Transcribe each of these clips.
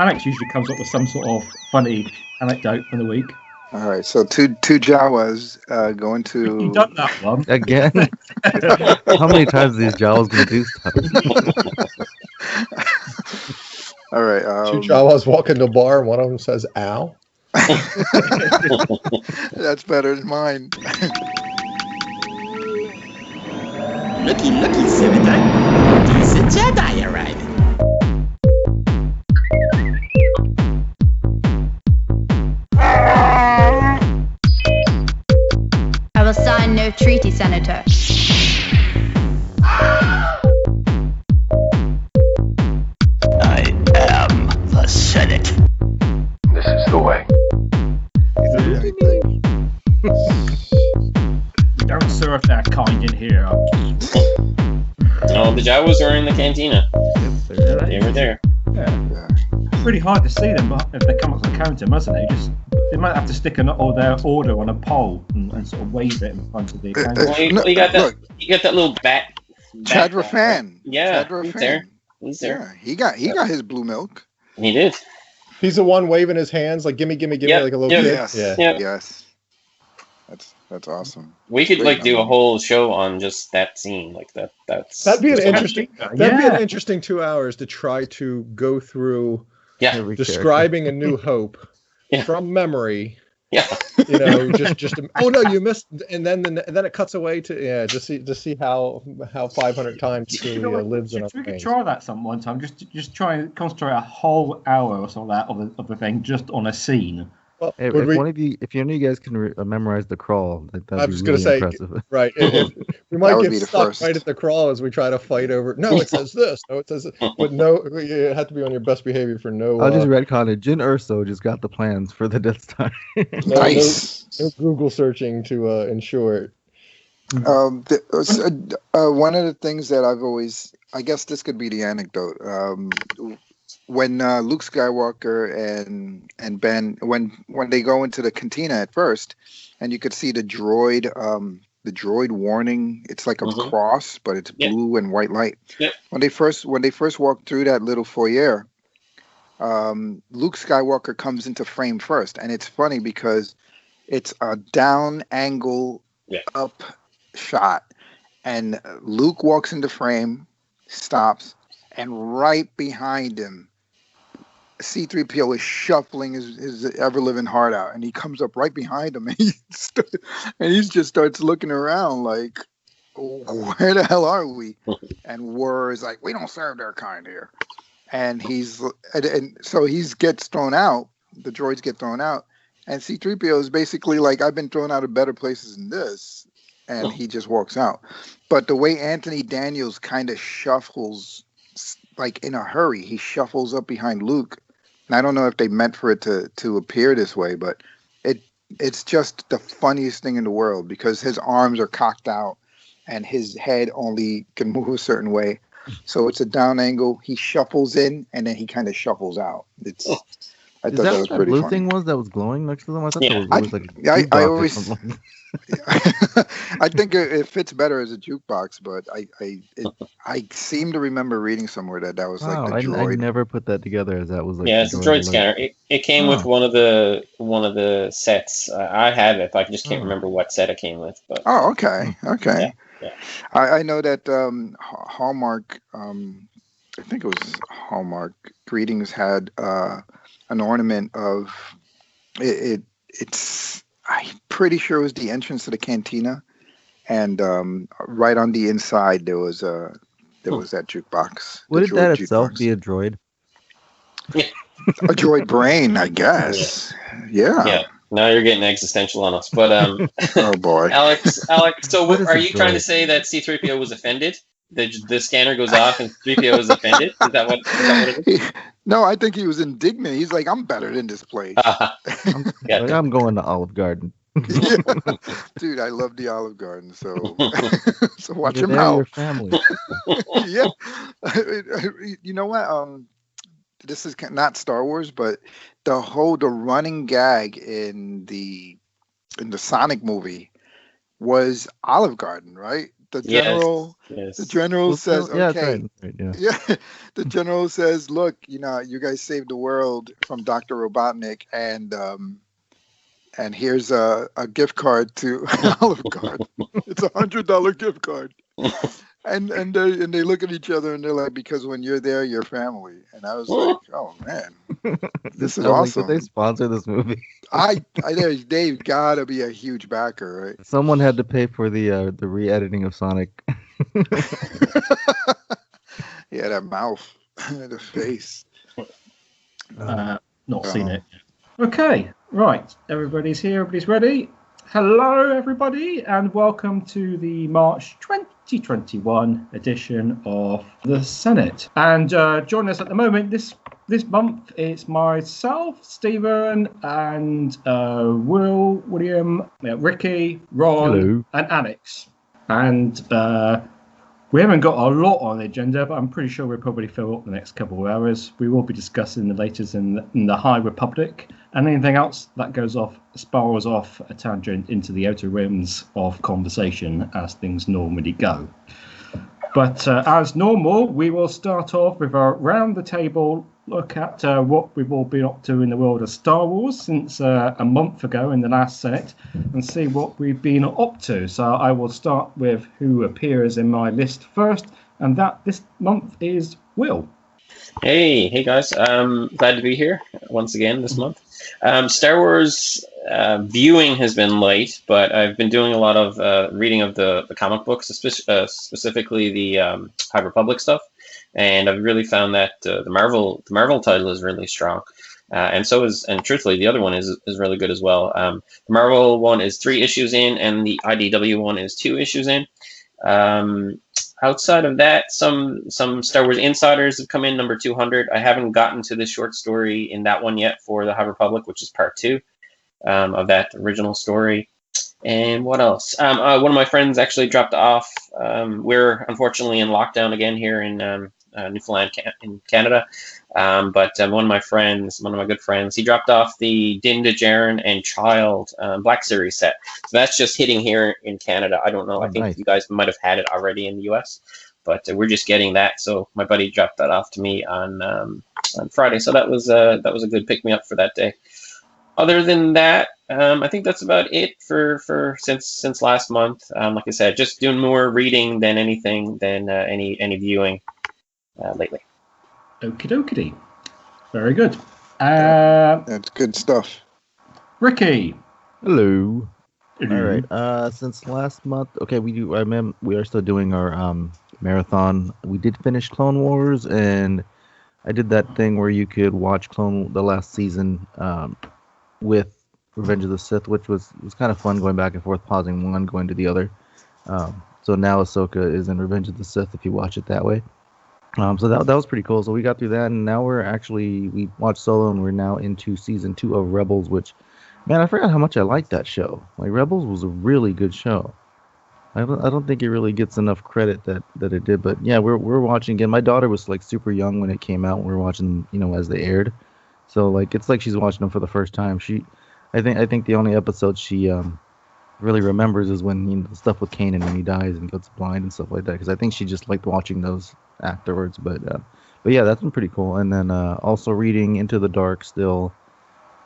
Alex usually comes up with some sort of funny anecdote in the week. All right, so two Jawas going to. You've done that one again. How many times are these Jawas gonna do stuff? All right. Two Jawas walk into a bar, and one of them says, "Ow." That's better than mine. Looky, Senator. There's a Jedi arriving. I will sign no treaty, Senator. I am the Senate. This is the way. We don't serve that kind in here. Oh, the Jawas are in the cantina. They were there. Yeah. It's really hard to see them if they come up to the counter, mustn't they? They might have to stick their order on a pole and sort of wave it in front of the counter. Well, you got that. You got that little bat. Chad Rafan. Yeah, Chad he's there. He's there. Yeah, he got his blue milk. He did. He's the one waving his hands like gimme, like a little kid. Yes. Yeah. Yes. That's awesome. We could do a whole show on just that scene, like that. That'd be an interesting. That'd be an interesting 2 hours to try to go through. Yeah. Describing A New Hope from memory. Yeah. Just oh no, you missed, and then it cuts away to just see how 500 times he lives in our We could try that one time. Just try and concentrate a whole hour or so of the thing just on a scene. Well, if any of you guys can memorize the crawl, I was going to say, impressive. Right? We might get stuck right at the crawl as we try to fight over. No, it says this. No, it says. But no, you have to be on your best behavior for no. I'll just retcon it. Jyn Erso just got the plans for the Death Star. Nice. No Google searching to ensure it. One of the things that I've always, I guess this could be the anecdote. When Luke Skywalker and Ben, when they go into the cantina at first, and you could see the droid warning. It's like a cross, but it's blue and white light. Yep. When they first walk through that little foyer, Luke Skywalker comes into frame first, and it's funny because it's a down angle up shot, and Luke walks into frame, stops, and right behind him, C-3PO is shuffling his ever-living heart out, and he comes up right behind him, and he just starts looking around like, where the hell are we? And War is like, we don't serve their kind here. And so he gets thrown out, the droids get thrown out, and C-3PO is basically like, I've been thrown out of better places than this, and he just walks out. But the way Anthony Daniels kind of shuffles, like in a hurry, he shuffles up behind Luke. And I don't know if they meant for it to appear this way, but it's just the funniest thing in the world because his arms are cocked out and his head only can move a certain way. So it's a down angle. He shuffles in and then he kind of shuffles out. I thought that was pretty blue funny. thing was that was glowing next to them? I thought Yeah. it was like I always I think it fits better as a jukebox, but I seem to remember reading somewhere that was like the droid. I never put that together as that was like. Yeah, it's a droid scanner. It came with one of the sets. I had it. I just can't remember what set it came with. But Oh, okay. Yeah. I know that Hallmark, I think it was Hallmark Greetings had an ornament of it's. I'm pretty sure it was the entrance to the cantina, and right on the inside there was that jukebox. Would that itself jukebox. be a droid? A droid brain, I guess. Yeah. Now you're getting existential on us, but Oh boy, Alex. So What is are a you trying to droid? say that C-3PO was offended? The scanner goes off and 3PO is offended? Is that what it is? No, I think he was indignant. He's like, I'm better than this place. I'm going to Olive Garden. Yeah. Dude, I love the Olive Garden, so so watch You're him there, out. your family. Yeah. You know what? This is not Star Wars, but the running gag in the Sonic movie was Olive Garden, right? the general, yes. The general says, yeah, okay, right, yeah. yeah. The general says, look, you guys saved the world from Dr. Robotnik, and here's a gift card to Olive Garden. It's $100 gift card. And they look at each other and they're like, because when you're there, you're family. And I was like, oh man, this is awesome. Did they sponsor this movie? They've got to be a huge backer, right? Someone had to pay for the re-editing of Sonic. Yeah, that mouth, the face. Not seen it. Okay, right. Everybody's here. Everybody's ready. Hello, everybody, and welcome to the March 2021 edition of the Senate. And joining us at the moment this month it's myself, Stephen, and Will, William, Ricky, Ron, Hello. and Alex. And we haven't got a lot on the agenda, but I'm pretty sure we'll probably fill up the next couple of hours. We will be discussing the latest in the High Republic and anything else that spirals off a tangent into the outer rims of conversation as things normally go. But as normal, we will start off with a round the table look at what we've all been up to in the world of Star Wars since a month ago in the last Senate and see what we've been up to. So I will start with who appears in my list first, and that this month is Will. Hey guys. Glad to be here once again this month. Star Wars viewing has been late, but I've been doing a lot of reading of the comic books, specifically the High Republic stuff. And I've really found that the Marvel title is really strong, and truthfully the other one is really good as well. The Marvel one is 3 issues in, and the IDW one is 2 issues in. Outside of that, some Star Wars Insiders have come in, number 200. I haven't gotten to the short story in that one yet for the High Republic, which is part 2 of that original story. And what else? One of my friends actually dropped off. We're unfortunately in lockdown again here in Newfoundland, in Canada. But one of my good friends, he dropped off the Din Djarin and Child Black Series set. So that's just hitting here in Canada. I don't know. I think you guys might have had it already in the US, but we're just getting that. So my buddy dropped that off to me on Friday. So that was a good pick me up for that day. Other than that, I think that's about it for since last month. Like I said, just doing more reading than anything than any viewing lately. Okie dokie. Very good. That's good stuff. Ricky. Hello. All right. Since last month, okay, we are still doing our marathon. We did finish Clone Wars, and I did that thing where you could watch the last season with Revenge of the Sith, which was kind of fun, going back and forth, pausing one, going to the other. So now Ahsoka is in Revenge of the Sith if you watch it that way. So that was pretty cool. So we got through that, and now we watched Solo, and we're now into season 2 of Rebels, which, man, I forgot how much I liked that show. Like, Rebels was a really good show. I don't think it really gets enough credit that it did, but yeah, we're watching again. My daughter was like super young when it came out, and we were watching them, as they aired. So like it's like she's watching them for the first time. I think the only episode she really remembers is when the stuff with Kanan when he dies and gets blind and stuff like that. Because I think she just liked watching those afterwards. But yeah, that's been pretty cool. And then also reading Into the Dark still.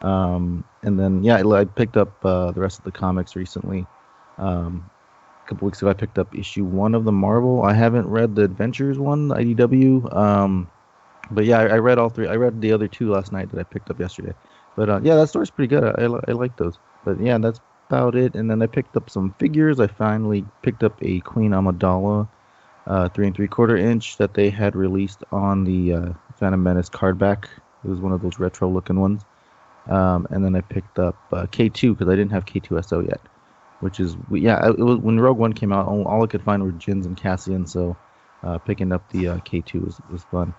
And then yeah, I picked up the rest of the comics recently. A couple weeks ago, I picked up issue 1 of the Marvel. I haven't read the Adventures one, the IDW. But yeah, I read all 3. I read the other 2 last night that I picked up yesterday. But yeah, that story's pretty good. I like those. But yeah, that's about it. And then I picked up some figures. I finally picked up a Queen Amidala 3 3/4 inch that they had released on the Phantom Menace card back. It was one of those retro looking ones. And then I picked up K2 because I didn't have K2SO yet. Which is, yeah, it was when Rogue One came out, all I could find were Jins and Cassian. So picking up the K2 was fun.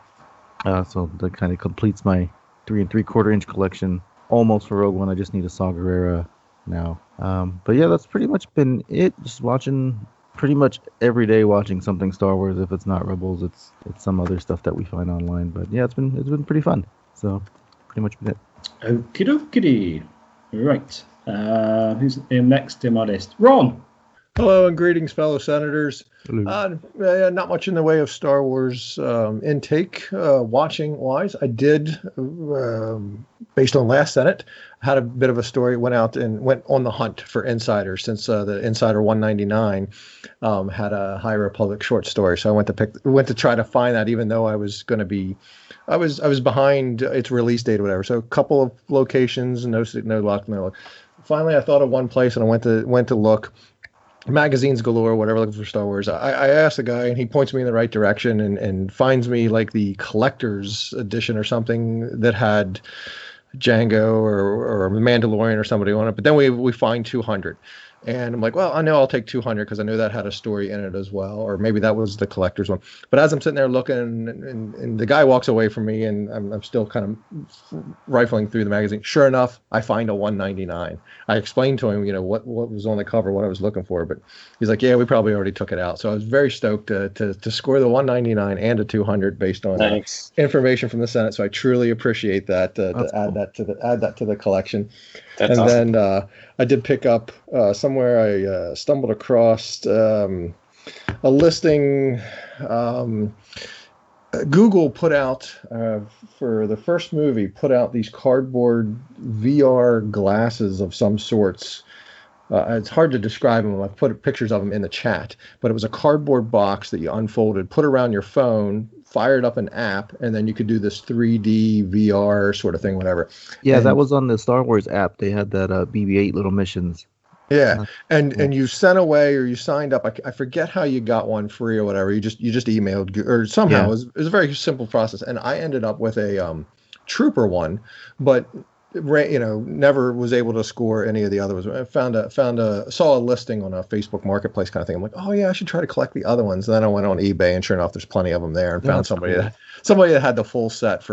So that kind of completes my 3 3/4 inch collection almost for Rogue One. I just need a Saw Gerrera now. But yeah, that's pretty much been it. Just watching pretty much every day, watching something Star Wars. If it's not Rebels, it's some other stuff that we find online. But yeah, it's been pretty fun. So pretty much been it. Okie dokie. Right. Who's in next in my list? Ron. Hello and greetings, fellow senators. Not much in the way of Star Wars intake, watching-wise. I did, based on last Senate, had a bit of a story, went on the hunt for insiders since the Insider 199 had a High Republic short story. So I went to try to find that, even though I was going to be, I was behind its release date or whatever. So a couple of locations, no luck. Finally, I thought of one place and I went to look. Magazines galore, whatever, looking for Star Wars. I asked the guy, and he points me in the right direction and finds me like the collector's edition or something that had Django or Mandalorian or somebody on it. But then we find 200. And I'm like, well, I know I'll take 200 because I know that had a story in it as well. Or maybe that was the collector's one. But as I'm sitting there looking, and the guy walks away from me, and I'm still kind of rifling through the magazine. Sure enough, I find a 199. I explained to him, what was on the cover, what I was looking for. But he's like, yeah, we probably already took it out. So I was very stoked to score the 199 and a 200 based on information from the Senate. So I truly appreciate that, to add that to the collection. That's awesome. Then I did pick up somewhere I stumbled across a listing. Google put out for the first movie, put out these cardboard VR glasses of some sorts. It's hard to describe them. I've put pictures of them in the chat, but it was a cardboard box that you unfolded, put around your phone, fired up an app, and then you could do this 3D VR sort of thing, whatever. Yeah, that was on the Star Wars app. They had that BB-8 little missions. Yeah, and you sent away or you signed up. I forget how you got one free or whatever. You just emailed or somehow. It was a very simple process, and I ended up with a Trooper one, but never was able to score any of the other ones. I saw a listing on a Facebook Marketplace kind of thing. I'm like, oh yeah, I should try to collect the other ones. And then I went on eBay, and sure enough, there's plenty of them there, and found somebody that had the full set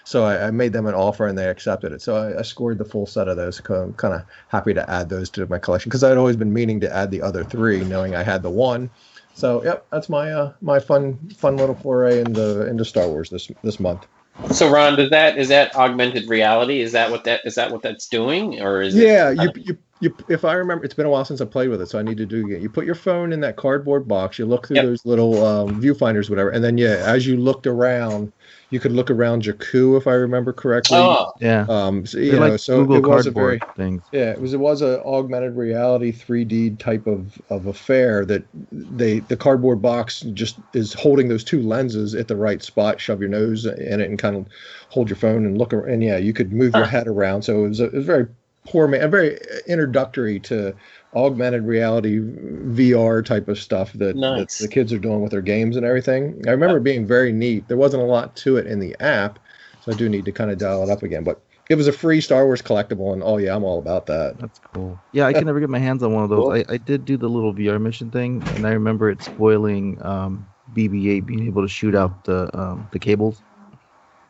so I made them an offer and they accepted it. So I scored the full set of those. I'm kind of happy to add those to my collection because I'd always been meaning to add the other three, knowing I had the one. So yep, that's my my fun little foray into Star Wars this month. So Ron, is that augmented reality? Is that what that's doing, or is you if I remember, it's been a while since I played with it, so I need to do it again. You put your phone in that cardboard box, you look through those little viewfinders, whatever, and then as you looked around, you could look around Jakku, if I remember correctly. Oh, yeah. So Google it was a very things. Yeah, it was a augmented reality 3D type of affair that the cardboard box just is holding those two lenses at the right spot. Shove your nose in it and kind of hold your phone and look, and you could move your head around. So it was very very introductory to augmented reality VR type of stuff that the kids are doing with their games and everything. I remember it being very neat. There wasn't a lot to it in the app, so I do need to kind of dial it up again. But it was a free Star Wars collectible, and I'm all about that. That's cool. Yeah, I can never get my hands on one of those. Cool. I did do the little VR mission thing, and I remember it spoiling BB-8 being able to shoot out the cables.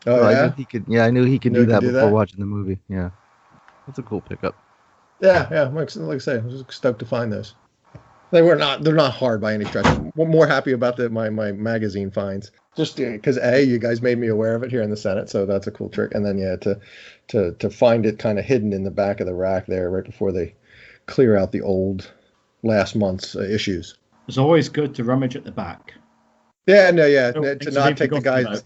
Oh, so yeah? I knew he could do that before watching the movie. Yeah. That's a cool pickup. Yeah. Like I say, I was stoked to find those. They're not hard by any stretch. I'm more happy about my magazine finds. Just because you guys made me aware of it here in the Senate, so that's a cool trick. And then to find it kind of hidden in the back of the rack there right before they clear out the old last month's issues. It's always good to rummage at the back. Yeah, to not take the guys.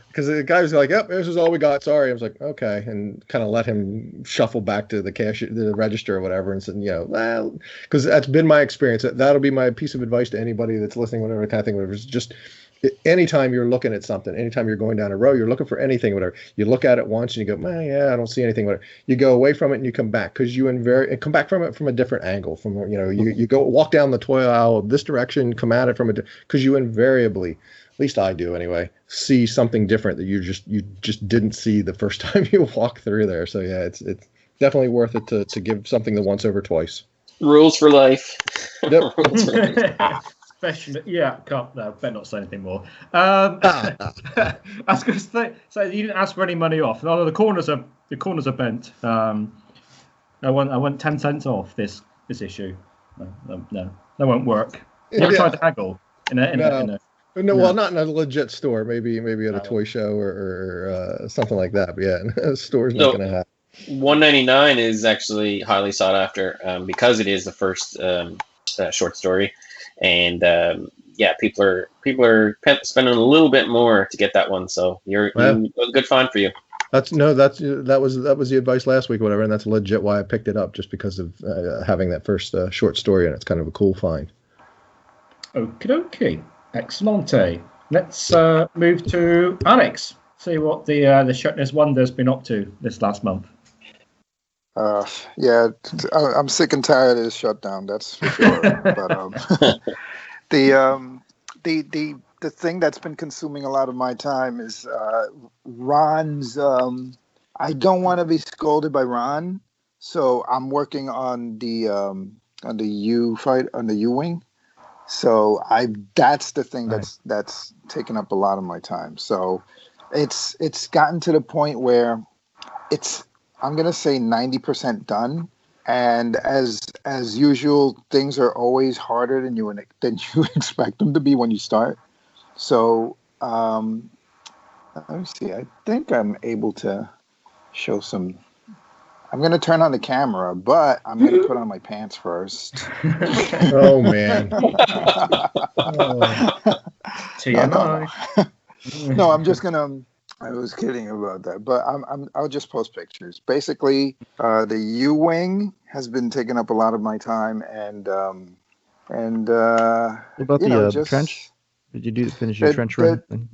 Because the guy was like, yep, this is all we got. Sorry. I was like, okay. And kind of let him shuffle back to the register or whatever and said, well, because that's been my experience. That'll be my piece of advice to anybody that's listening, whatever kind of thing. Whatever. It's just anytime you're looking at something, anytime you're going down a row, you're looking for anything, whatever. You look at it once and you go, I don't see anything, whatever. You go away from it and you come back because come back from it from a different angle. From you go walk down the toy aisle this direction, come at it from because you invariably, at least I do anyway, see something different that you just didn't see the first time you walk through there. So yeah, it's definitely worth it to give something the once over twice. Rules for life. Yep. Rules for life. Especially, better not say anything more. I was going to say you didn't ask for any money off. No, the corners are bent. I want 10 cents off this issue. No, that won't work. You ever tried to haggle No, well, not in a legit store. Maybe at a toy show or something like that. But yeah, a store's not going to have. $199 is actually highly sought after because it is the first short story, and people are spending a little bit more to get that one. So it was a good find for you. That was the advice last week or whatever, and that's legit why I picked it up, just because of having that first short story, and it's kind of a cool find. Okie dokie. Excellente. Let's move to Alex. See what the Shatner's Wonder's been up to this last month. I'm sick and tired of this shutdown. That's for sure. But the thing that's been consuming a lot of my time is Ron's. I don't want to be scolded by Ron, so I'm working on the U-wing. So that's the thing that's taken up a lot of my time. So it's gotten to the point where I'm gonna say 90% done. And as usual, things are always harder than you expect them to be when you start. So let me see. I think I'm able to show some. I'm going to turn on the camera, but I'm going to put on my pants first. Oh man! No, I'm just gonna. I was kidding about that, but I'll just post pictures. Basically, the U-wing has been taking up a lot of my time, and what about the trench? Did you finish your trench run thing?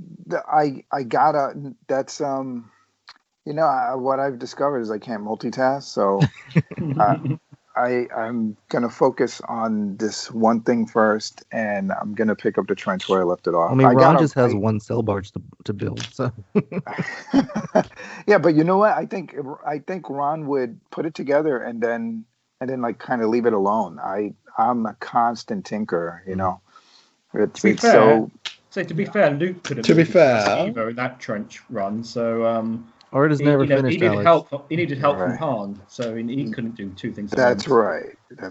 I gotta. That's what I've discovered is I can't multitask, so I'm gonna focus on this one thing first, and I'm gonna pick up the trench where I left it off. I mean, Ron just has one cell barge to build, so. Yeah, but you know what? I think Ron would put it together and then like kind of leave it alone. I'm a constant tinker, you know. To be fair, Luke could have either in that trench run, so or it is never finished. He needed help. He needed help from Han, so he couldn't do two things. That's right. Yeah.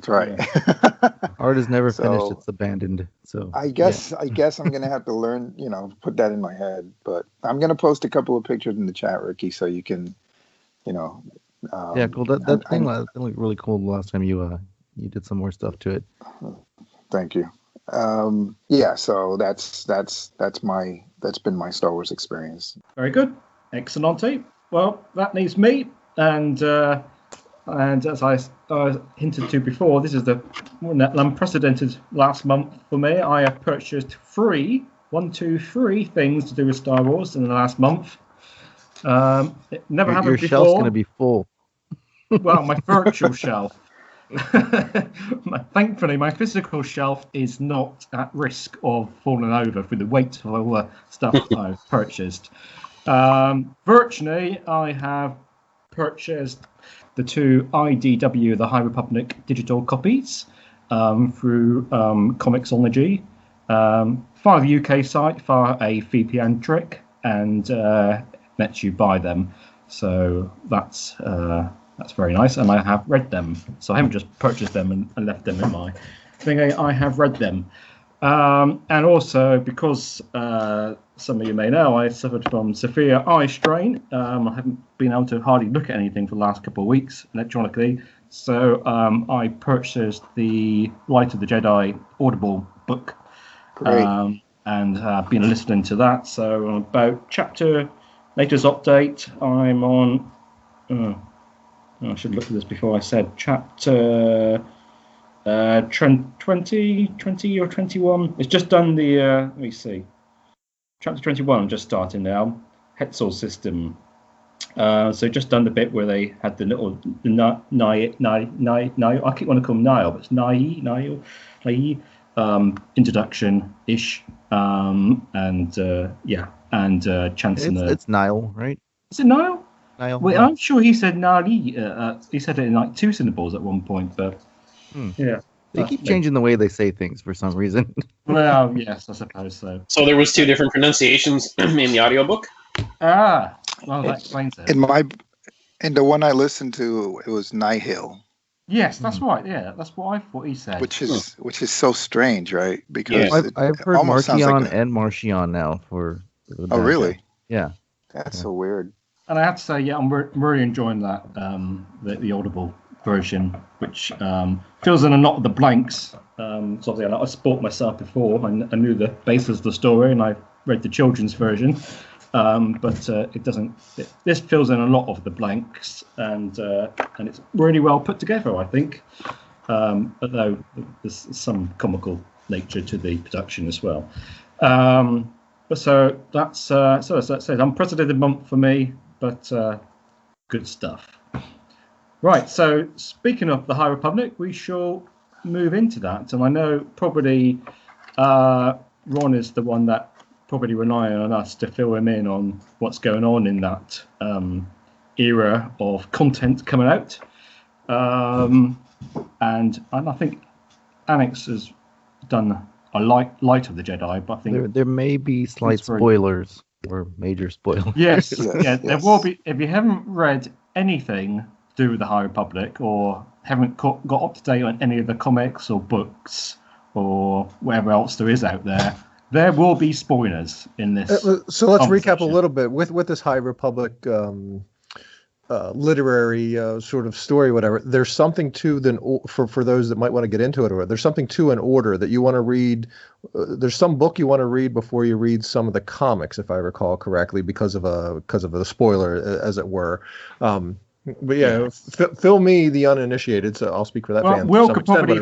Art is never finished. It's abandoned. So I guess I'm gonna have to learn, put that in my head. But I'm gonna post a couple of pictures in the chat, Ricky, so you can, cool. That thing looked really cool the last time you did some more stuff to it. Thank you. So that's been my Star Wars experience. Very good. Excellent. Well, that leaves me, and as I hinted to before, this is the unprecedented last month for me. I have purchased three things to do with Star Wars in the last month. It never happened your before. Your shelf's going to be full. Well, my virtual shelf. Thankfully, my physical shelf is not at risk of falling over through the weight of all the stuff I've purchased. Virtually, I have purchased the two IDW, the High Republic digital copies through Comixology. Via the UK site, via a VPN trick, and lets you buy them. So that's very nice, and I have read them. So I haven't just purchased them and left them in my thing. I have read them. And also, because some of you may know, I suffered from severe eye strain. I haven't been able to hardly look at anything for the last couple of weeks electronically. So I purchased the Light of the Jedi Audible book. And I've been listening to that. So about latest update, I'm on... I should look at this before I said chapter 20 or 21. It's just done the let me see, chapter 21. I'm just starting now. Hetzel system. So just done the bit where they had the little I keep wanting to call him Niall, but it's Niall introduction ish. And Chancellor. It's Niall, right? Is it Niall? Niall. Well, I'm sure he said Nali. He said it in like two syllables at one point, but yeah. They keep changing the way they say things for some reason. Well, yes, I suppose so. So there was two different pronunciations in the audiobook? Well, that explains it. In the one I listened to, it was Nihil. Yes, that's right. Yeah, that's what I thought he said. Which is so strange, right? Because I've heard Marchion and Marchion now for. Oh, really? Yeah. That's so weird. And I have to say, yeah, I'm really enjoying that the Audible version, which fills in a lot of the blanks So obviously I sport myself before. I knew the basis of the story, and I read the children's version. But it doesn't. This fills in a lot of the blanks, and it's really well put together, I think. Although there's some comical nature to the production as well. But so that's as I said, unprecedented month for me, but good stuff. Right. So speaking of the High Republic, we shall move into that, and I know probably Ron is the one that probably relying on us to fill him in on what's going on in that era of content coming out. And I think Annex has done a light of the Jedi, but I think there may be slight spoilers or major spoilers. Yes, there will be. If you haven't read anything to do with the High Republic or haven't got up to date on any of the comics or books or whatever else there is out there, there will be spoilers in this. So let's recap a little bit with this High Republic literary sort of story, whatever. There's something to for those that might want to get into it, or there's something to an order that you want to read. There's some book you want to read before you read some of the comics, if I recall correctly, because of the spoiler, as it were. But yeah, fill me the uninitiated. So I'll speak for that fan. Will could probably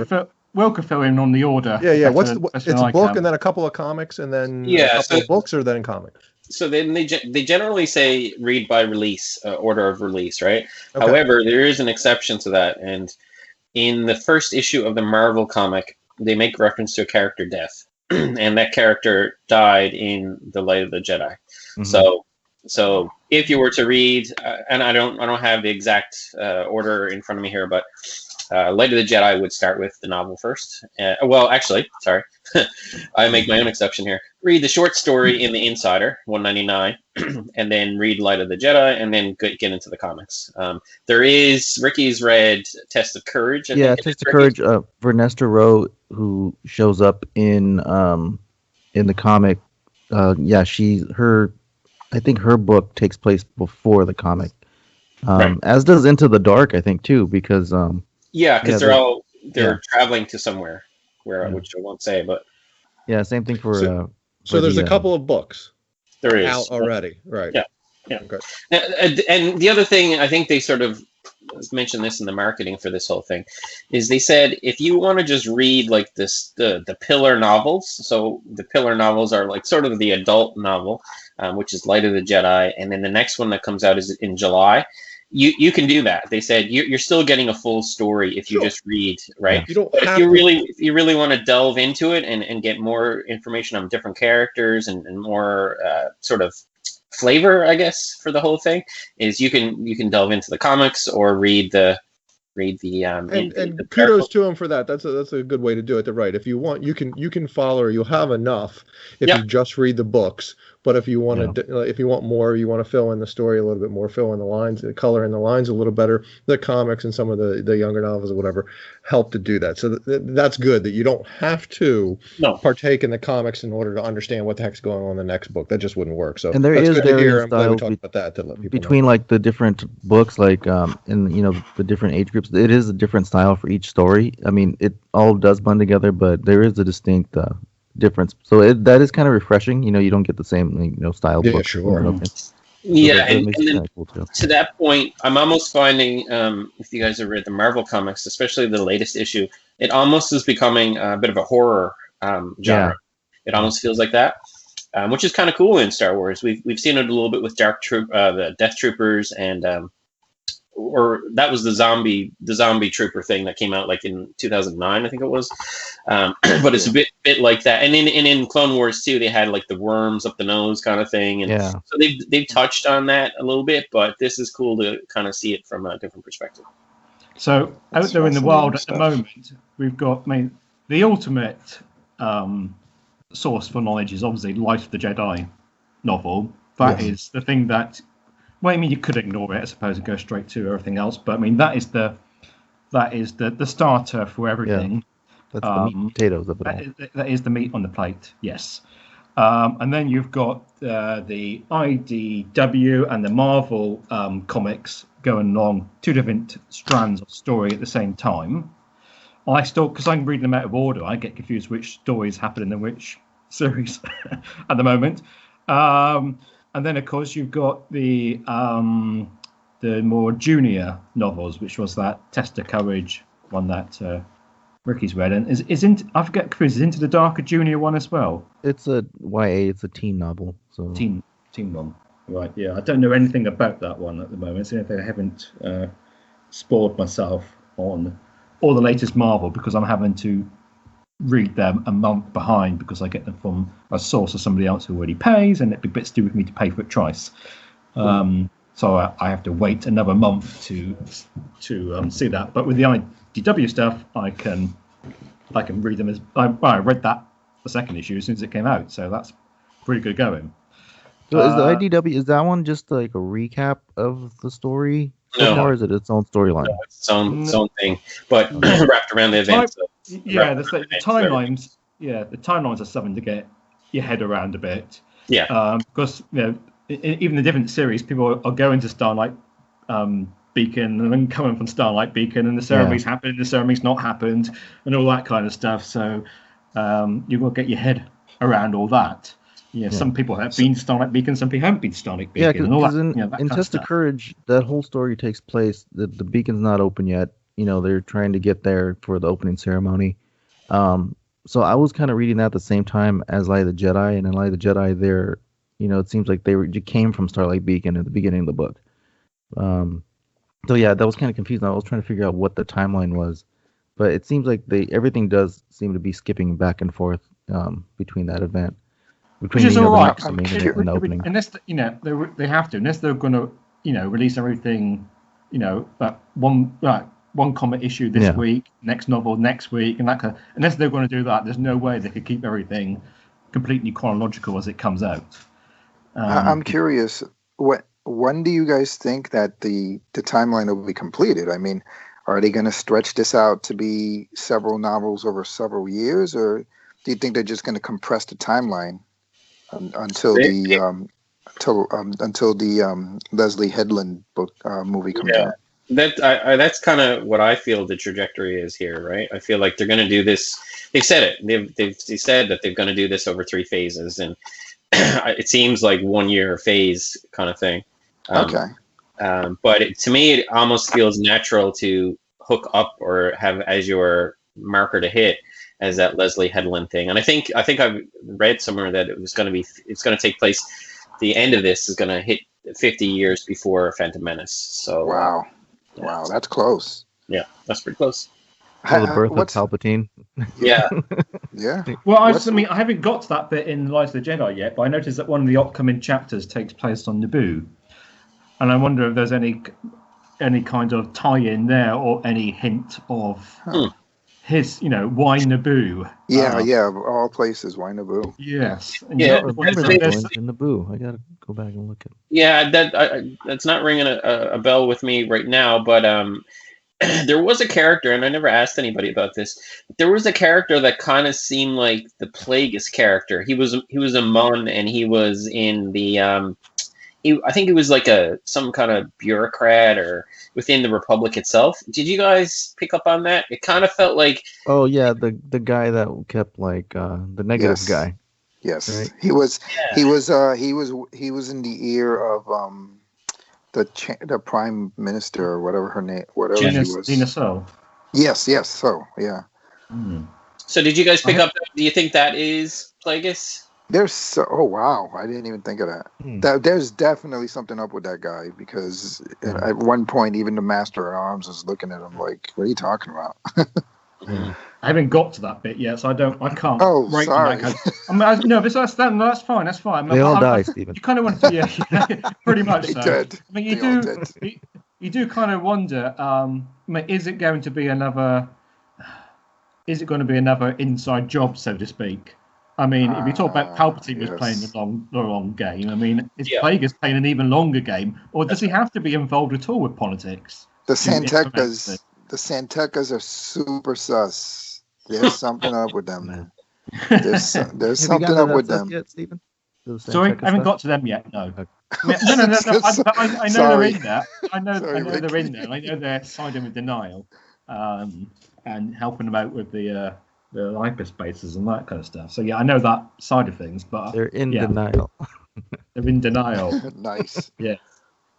fill in on the order. Yeah. It's a book and then a couple of comics and then a couple of books, or then comics. So then they generally say read by release, order of release, right? Okay. However, there is an exception to that, and in the first issue of the Marvel comic, they make reference to a character death, and that character died in the Light of the Jedi. Mm-hmm. So if you were to read, and I don't have the exact order in front of me here, but Light of the Jedi would start with the novel first. Well, actually, sorry, I make my own exception here. Read the short story in the Insider, 199, and then read Light of the Jedi, and then get into the comics. Ricky's read Test of Courage. Test of Courage. Vernesta Rowe, who shows up in the comic. I think her book takes place before the comic, right. As does Into the Dark, I think too, because they're traveling to somewhere which I won't say, but same thing for. So there's a couple of books. There is out already, right? Yeah. Okay. And the other thing, I think they sort of mentioned this in the marketing for this whole thing, is they said if you want to just read like the pillar novels. So the pillar novels are like sort of the adult novel, which is Light of the Jedi, and then the next one that comes out is in July. You can do that. They said you're still getting a full story if you just read, right? You don't but if you really want to delve into it and get more information on different characters and more sort of flavor, I guess, for the whole thing, is you can delve into the comics or read the and kudos to him for that. That's a good way to do it. Right. If you want, you can follow, or you'll have enough if you just read the books. But if you want to, if you want more, you want to fill in the story a little bit more, fill in the lines, color in the lines a little better. The comics and some of the younger novels or whatever help to do that. So that's good that you don't have to partake in the comics in order to understand what the heck's going on in the next book. That just wouldn't work. So and there is varying styles about that to let people between know. Like the different books, like in the different age groups. It is a different style for each story. I mean, it all does blend together, but there is a distinct difference. So that is kind of refreshing. You don't get the same style. Yeah, book. sure. And then cool to that point, I'm almost finding if you guys have read the Marvel comics, especially the latest issue, it almost is becoming a bit of a horror genre. Yeah. It almost feels like that, which is kind of cool in Star Wars. We've seen it a little bit with the Death Troopers and. Or that was the zombie trooper thing that came out like in 2009, I think it was. But it's a bit like that. And in Clone Wars too, they had like the worms up the nose kind of thing. And so they've touched on that a little bit, but this is cool to kind of see it from a different perspective. So out there in the wild at the moment, we've got, the ultimate source for knowledge is obviously Light of the Jedi novel. That is the thing that. Well, you could ignore it, I suppose, and go straight to everything else. But that is the starter for everything. Yeah. That's the meat and potatoes of it all. That is the meat on the plate. Yes. And then you've got the IDW and the Marvel comics going along, two different strands of story at the same time. I still, because I'm reading them out of order, I get confused which stories happen in which series at the moment. And then, of course, you've got the more junior novels, which was that Test of Courage one that Ricky's read, and I forget, Chris, is Into the Dark a junior one as well? It's a YA. It's a teen novel. So teen one, right? Yeah, I don't know anything about that one at the moment. So I haven't spoiled myself on all the latest Marvel because I'm having to read them a month behind because I get them from a source of somebody else who already pays, and it'd be a bit stupid for me to pay for it twice. So I have to wait another month to see that. But with the IDW stuff, I can read them as I read that the second issue as soon as it came out, so that's pretty good going. So is the IDW, is that one just like a recap of the story? No. Or is it its own storyline? No, it's its own thing, but wrapped around the events. The timelines. Yeah, the timelines are something to get your head around a bit. Yeah. Because even the different series, people are going to Starlight Beacon and then coming from Starlight Beacon, and the ceremony's happened, the ceremony's not happened, and all that kind of stuff. So you've got to get your head around all that. Yeah, some people have been Starlight Beacon, some people haven't been Starlight Beacon. Yeah, because in Test of Courage, that whole story takes place. The beacon's not open yet. They're trying to get there for the opening ceremony. So I was kind of reading that at the same time as Light of the Jedi, and in Light of the Jedi, they're, it seems like they came from Starlight Beacon at the beginning of the book. So yeah, that was kind of confusing. I was trying to figure out what the timeline was, but it seems like everything does seem to be skipping back and forth between that event. Which is all right. And the opening. Unless they have to, unless they're going to release everything, one comic issue this week, next novel next week, and that kind of, unless they're going to do that, there's no way they could keep everything completely chronological as it comes out. I'm curious, when do you guys think that the timeline will be completed? I mean, are they going to stretch this out to be several novels over several years, or do you think they're just going to compress the timeline until the Leslie Headland book movie comes out? That's kind of what I feel the trajectory is here, right? I feel like they're going to do this. They've said it. They've said that they're going to do this over 3 phases, and it seems like 1 year phase kind of thing. Okay. But to me, it almost feels natural to hook up or have as your marker to hit as that Leslie Headland thing. And I think I've read somewhere that it's going to take place. The end of this is going to hit 50 years before Phantom Menace. So wow, that's close. Yeah, that's pretty close. So the birth of Palpatine. Yeah. Yeah. Well, I haven't got to that bit in Rise of the Jedi yet, but I noticed that one of the upcoming chapters takes place on Naboo, and I wonder if there's any kind of tie-in there or any hint of his, why Naboo? Yeah, of all places, why Naboo? Yes. And Naboo. I gotta go back and look at. Yeah, that's not ringing a bell with me right now, but there was a character, and I never asked anybody about this. There was a character that kind of seemed like the Plagueis character. He was a Mun, and he was in the I think he was like some kind of bureaucrat or within the Republic itself. Did you guys pick up on that? It kind of felt like the guy that kept like the negative guy. Yes, right? he was in the ear of the prime minister or whatever her name, whatever she was. Dina So. Yes. So yeah. So did you guys pick up? Do you think that is Plagueis? Oh wow, I didn't even think of that. There's definitely something up with that guy, because at one point even the Master at Arms was looking at him like, "What are you talking about?" I haven't got to that bit yet, so I can't. Oh, sorry. No, but that's fine. That's fine. They all die, Stephen. You kind of want to, pretty much. They so. did. I mean, you do kind of wonder. Is it going to be another? Is it going to be another inside job, so to speak? I mean, if you talk about Palpatine was playing the long game, I mean, is Plagueis playing an even longer game, or does he have to be involved at all with politics? The Santekas are super sus. There's something up with them, man. There's something up with them. Yet, Stephen? Sorry, I haven't got to them yet. No. I know they're in there. I know they're in there. I know they're siding with denial. and helping them out with the hyperspaces and that kind of stuff. So yeah, I know that side of things, but They're in yeah, denial. they're in denial. Nice. Yeah.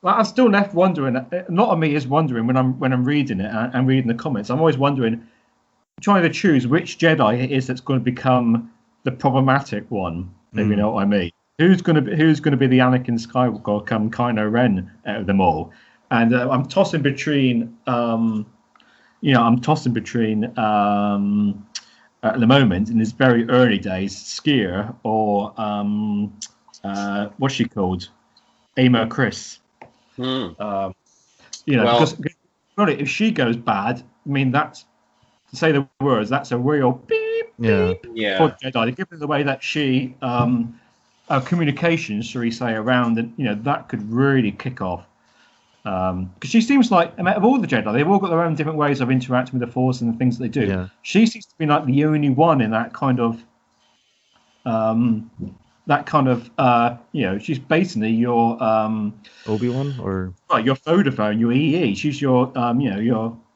Well, I'm still left wondering. A lot of me is wondering when I'm reading it and reading the comments. I'm always wondering, trying to choose which Jedi it is that's going to become the problematic one. If you know what I mean. Who's going to be the Anakin Skywalker come Kylo Ren out of them all? And I'm tossing between. At the moment in this very early days, Skier or what's she called, Ama Chris. Because really, if she goes bad, I mean, that's, to say the words, that's a real beep for Jedi. Given the way that she communications, shall we say, around, and that could really kick off. Because she seems like, I mean, of all the Jedi, they've all got their own different ways of interacting with the Force and the things that they do. Yeah. She seems to be like the only one in that kind of, she's basically your Obi-Wan or your Vodafone, your EE. She's your,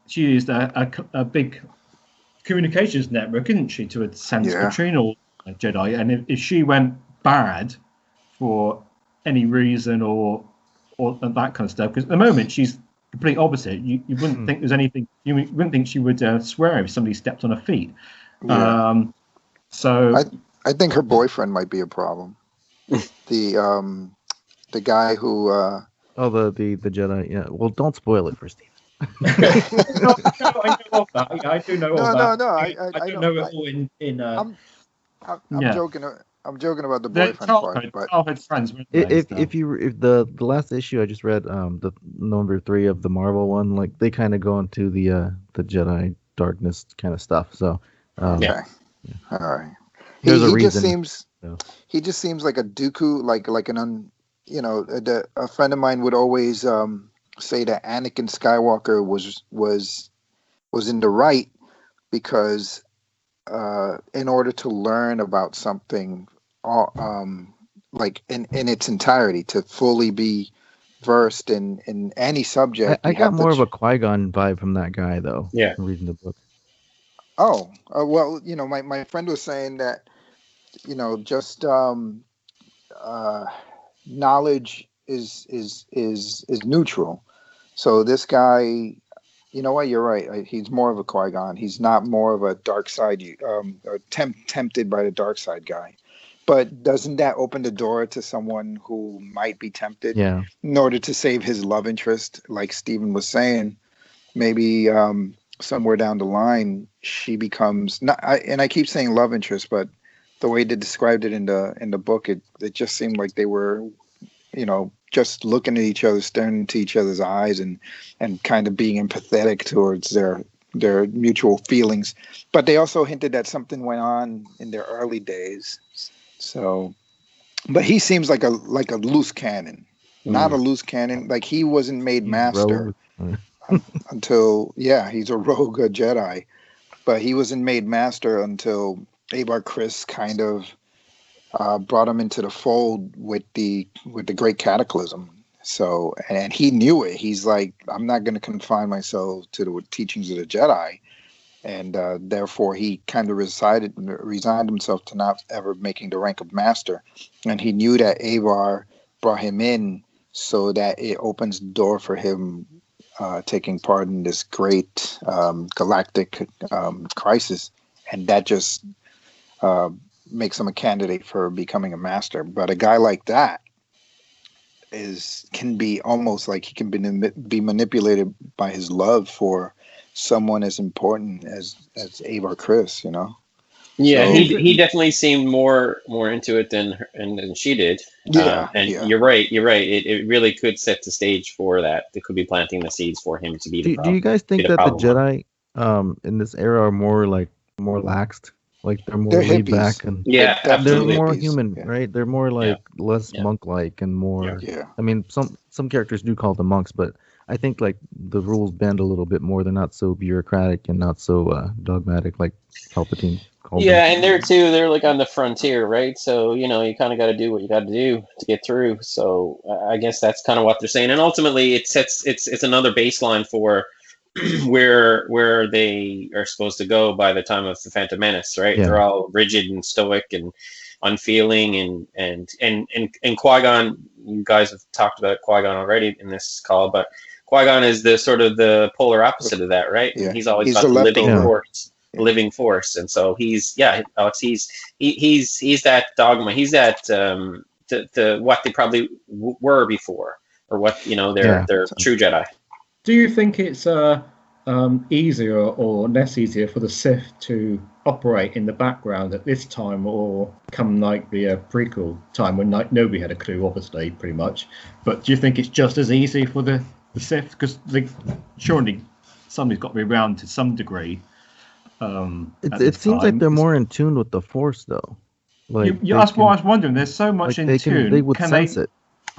she is a big communications network, isn't she? To a sense, between all Jedi, and if she went bad for any reason or that kind of stuff, because at the moment she's complete opposite. You wouldn't think there's anything. You wouldn't think she would swear if somebody stepped on her feet. Yeah. So I think her boyfriend might be a problem. The guy who the Jedi. Yeah. Well, don't spoil it for Steve. I know of that. Yeah, I do know of that. No. I don't know it all in. I'm joking. I'm joking about the boyfriend part, but childhood friends. If the last issue I just read, the number 3 of the Marvel one, like they kind of go into the Jedi darkness kind of stuff. So all right. There's a he reason. Just seems he just seems like a Dooku, like a friend of mine would always say that Anakin Skywalker was in the right because in order to learn about something, like in its entirety, to fully be versed in any subject. I got more of a Qui-Gon vibe from that guy, though. Yeah, reading the book. Oh, well, my friend was saying that, just knowledge is neutral. So this guy, you know what? You're right. He's more of a Qui-Gon. He's not more of a dark side, or tempted by the dark side guy. But doesn't that open the door to someone who might be tempted in order to save his love interest? Like Stephen was saying, maybe somewhere down the line she becomes not. And I keep saying love interest, but the way they described it in the book, it just seemed like they were, just looking at each other, staring into each other's eyes, and kind of being empathetic towards their mutual feelings. But they also hinted that something went on in their early days. So, but he seems like a loose cannon, not a loose cannon. Like he wasn't made master until he's a rogue Jedi, but he wasn't made master until Abar Chris kind of brought him into the fold with the Great Cataclysm. So, and he knew it. He's like, I'm not going to confine myself to the teachings of the Jedi. And therefore, he kind of resigned himself to not ever making the rank of master. And he knew that Avar brought him in so that it opens the door for him taking part in this great galactic crisis. And that just makes him a candidate for becoming a master. But a guy like that can be almost like he can be manipulated by his love for someone as important as Avar Chris, Yeah, so, he definitely seemed more into it than she did. You're right. It really could set the stage for that. They could be planting the seeds for him to be the problem. Do you guys think that the Jedi in this era are more laxed? Like they're more laid back and they're more human, right? They're more less monk-like and more. Yeah. I mean, some characters do call them monks, but I think like the rules bend a little bit more. They're not so bureaucratic and not so dogmatic like Palpatine. And they're like on the frontier, right? So you kind of got to do what you got to do to get through. So I guess that's kind of what they're saying, and ultimately it's another baseline for where they are supposed to go by the time of the Phantom Menace, right? Yeah. They're all rigid and stoic and unfeeling, and Qui-Gon. You guys have talked about Qui-Gon already in this call, but Qui-Gon is the sort of the polar opposite of that, right? Yeah. And he's always He's got the the living leftover. force, living force, and so he's Alex. He's that dogma. He's that the what they probably were before, or what their true Jedi. Do you think it's easier or less easier for the Sith to operate in the background at this time, or come like the prequel time when nobody had a clue, obviously, pretty much? But do you think it's just as easy for the Sith? Because surely somebody's got to be around to some degree. It seems like they're more in tune with the Force, though. Like that's what I was wondering. There's so much in tune. They would sense it.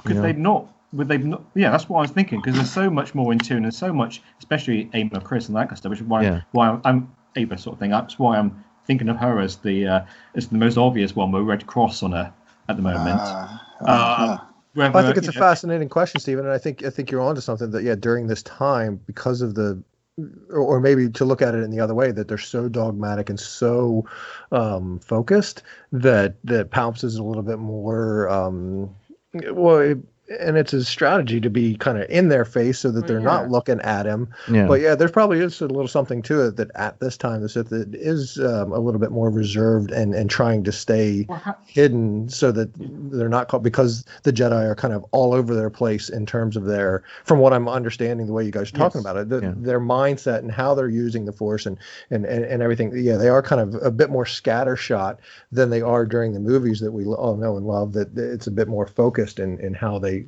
Could they not? Would they not? Yeah, that's what I was thinking. Because there's so much more in tune, and so much, especially Ava, Chris, and that kind of stuff. Which is why I'm Ava sort of thing. That's why I'm thinking of her as the most obvious one with a red cross on her at the moment. I think it's a fascinating question, Stephen, and I think you're onto something. That during this time, because of the, or maybe to look at it in the other way, that they're so dogmatic and so focused that Palps is a little bit more and it's a strategy to be kind of in their face so that they're not looking at him. Yeah. But there probably is a little something to it that at this time the Sith is a little bit more reserved and trying to stay hidden so that they're not caught, because the Jedi are kind of all over their place in terms of their, from what I'm understanding, the way you guys are talking about it, their mindset and how they're using the Force and everything. Yeah, they are kind of a bit more scattershot than they are during the movies that we all know and love, that it's a bit more focused in how they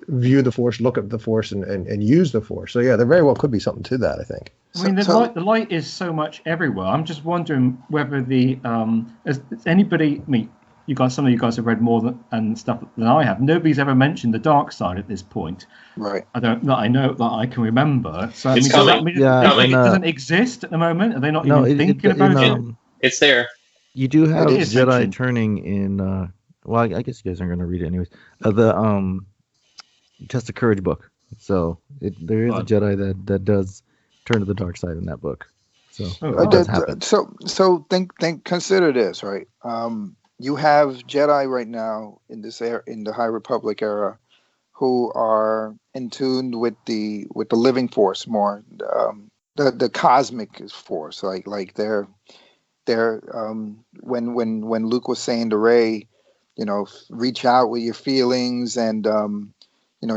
view the Force, look at the Force, and use the Force. So there very well could be something to that, I think. I mean, the light is so much everywhere. I'm just wondering whether has anybody, I mean, some of you guys have read more and stuff than I have. Nobody's ever mentioned the dark side at this point. Right. I know that I can remember. So it's does that coming. mean it doesn't exist at the moment? Are they not even thinking about it? It's there. You do have Jedi turning in. Well, I guess you guys aren't going to read it anyways. The Test of Courage book. So there is a Jedi that does turn to the dark side in that book. So that does happen. So consider this, right? You have Jedi right now in this in the High Republic era, who are in tune with the living Force more, the cosmic Force. Like they're when Luke was saying to Rey, reach out with your feelings, and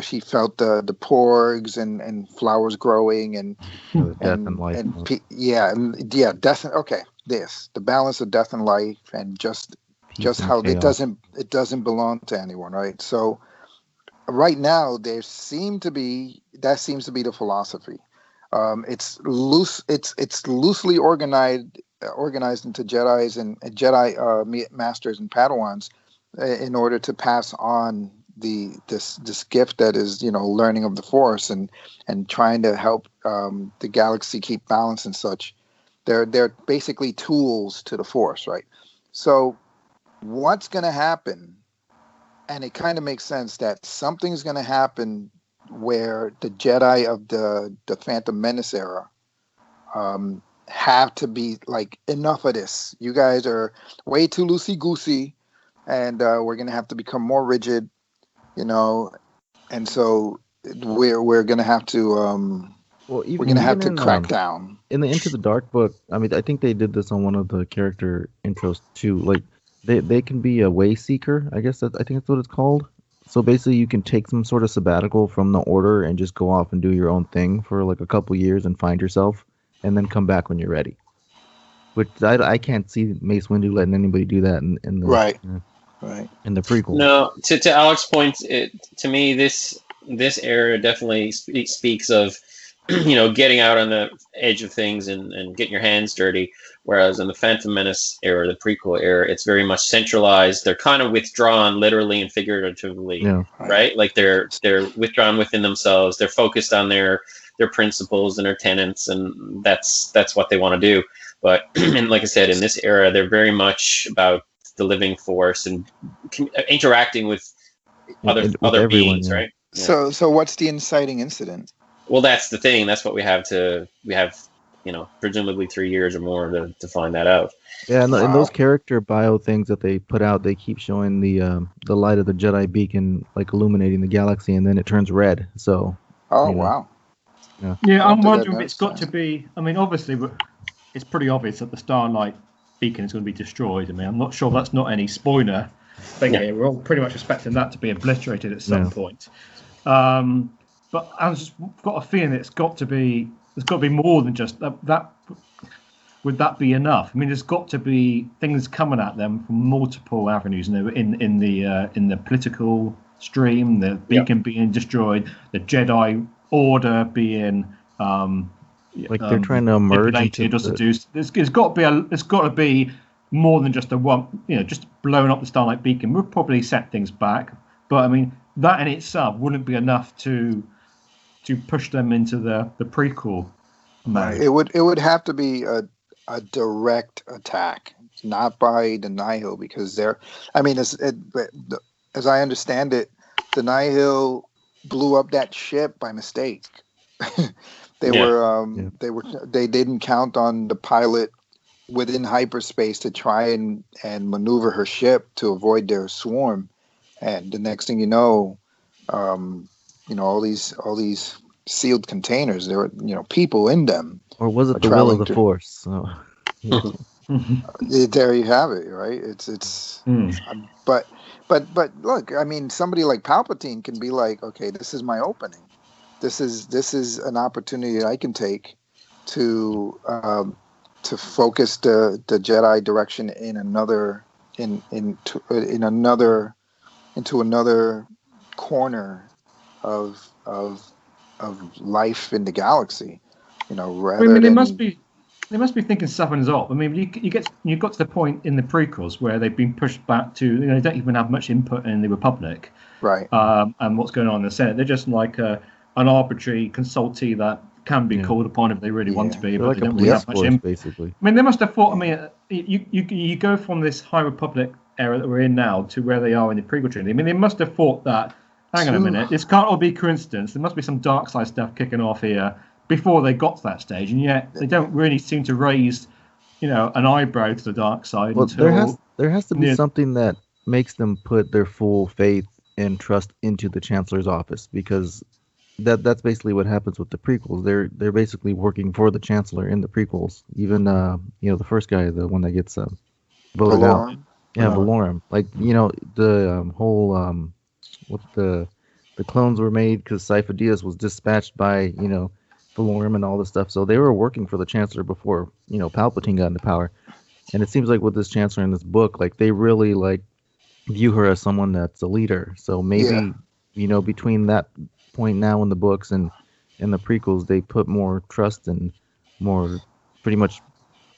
she felt the porgs and flowers growing and death and life. Death. Okay, the balance of death and life, and just how chaos. it doesn't belong to anyone, right? So right now that seems to be the philosophy. It's loosely organized into Jedis and Jedi masters and Padawans in order to pass on this gift that is learning of the Force and trying to help the galaxy keep balance and such. They're basically tools to the Force, right? So what's going to happen, and it kind of makes sense that something's going to happen where the Jedi of the Phantom Menace era have to be like, enough of this. You guys are way too loosey-goosey, and we're going to have to become more rigid, and so we're going to have to we're going to have to crack down. In the Into the Dark book, I mean, I think they did this on one of the character intros too. Like they can be a way seeker, I think that's what it's called. So basically you can take some sort of sabbatical from the order and just go off and do your own thing for like a couple years and find yourself, and then come back when you're ready. Which I can't see Mace Windu letting anybody do that in the right. In the prequel. No, to Alex's point, to me this era definitely speaks of getting out on the edge of things and getting your hands dirty. Whereas in the Phantom Menace era, the prequel era, it's very much centralized. They're kind of withdrawn, literally and figuratively, right? Like they're withdrawn within themselves. They're focused on their principles and their tenets, and that's what they want to do. But and like I said, in this era, they're very much about the living Force and interacting with other everyone, beings, right? Yeah. So what's the inciting incident? Well, that's the thing. That's what we have, presumably 3 years or more to find that out. Yeah, and, and Wow. those character bio things that they put out, they keep showing the light of the Jedi beacon like illuminating the galaxy, and then it turns red. So Oh, you know, wow. Yeah, I I'm don't think I've wondering if it's noticed got that. to be. I mean, obviously, it's pretty obvious that the Starlight beacon is going to be destroyed. I mean, I'm not sure that's not any spoiler thing Yeah. here. We're all pretty much expecting that to be obliterated at some Yeah. point. But I've just got a feeling it's got to be. There's got to be more than just that. Would that be enough? I mean, there's got to be things coming at them from multiple avenues. You know, in the political stream, the beacon being destroyed, the Jedi Order being like they're trying to emerge into manipulated or seduced. There's got to be more than just just blowing up the Starlight Beacon. We'll probably set things back, but I mean that in itself wouldn't be enough to push them into the prequel mode. It would have to be a direct attack, not by the Nihil, because as I understand it, the Nihil blew up that ship by mistake. They didn't count on the pilot within hyperspace to try and maneuver her ship to avoid their swarm, and the next thing you know, all these sealed containers, there were people in them. or was it the will of the Force? So, there you have it, right? But look, I mean, somebody like Palpatine can be like, okay, this is my opening. This is an opportunity that I can take to focus the Jedi direction in another into another corner of life in the galaxy. Rather they than must be thinking something's up. I mean, you got to the point in the prequels where they've been pushed back to they don't even have much input in the Republic, right? And what's going on in the Senate. They're just like an arbitrary consultee that can be called upon if they really want to be, but like they don't really have much input. Basically. I mean, they must have thought. I mean, you go from this High Republic era that we're in now to where they are in the prequel trilogy. I mean, they must have thought that. Hang on a minute, this can't all be coincidence. There must be some dark side stuff kicking off here before they got to that stage, and yet they don't really seem to raise, an eyebrow to the dark side. Well, until there has to be something that makes them put their full faith and trust into the Chancellor's office, because that's basically what happens with the prequels. They're basically working for the Chancellor in the prequels. Even the first guy, the one that gets voted out. Yeah, Valorum. Like the whole what the clones were made because Sifo Dyas was dispatched by Valorum and all this stuff. So they were working for the Chancellor before Palpatine got into power. And it seems like with this Chancellor in this book, like they really view her as someone that's a leader. So maybe between that point now in the books and in the prequels, they put more trust and more pretty much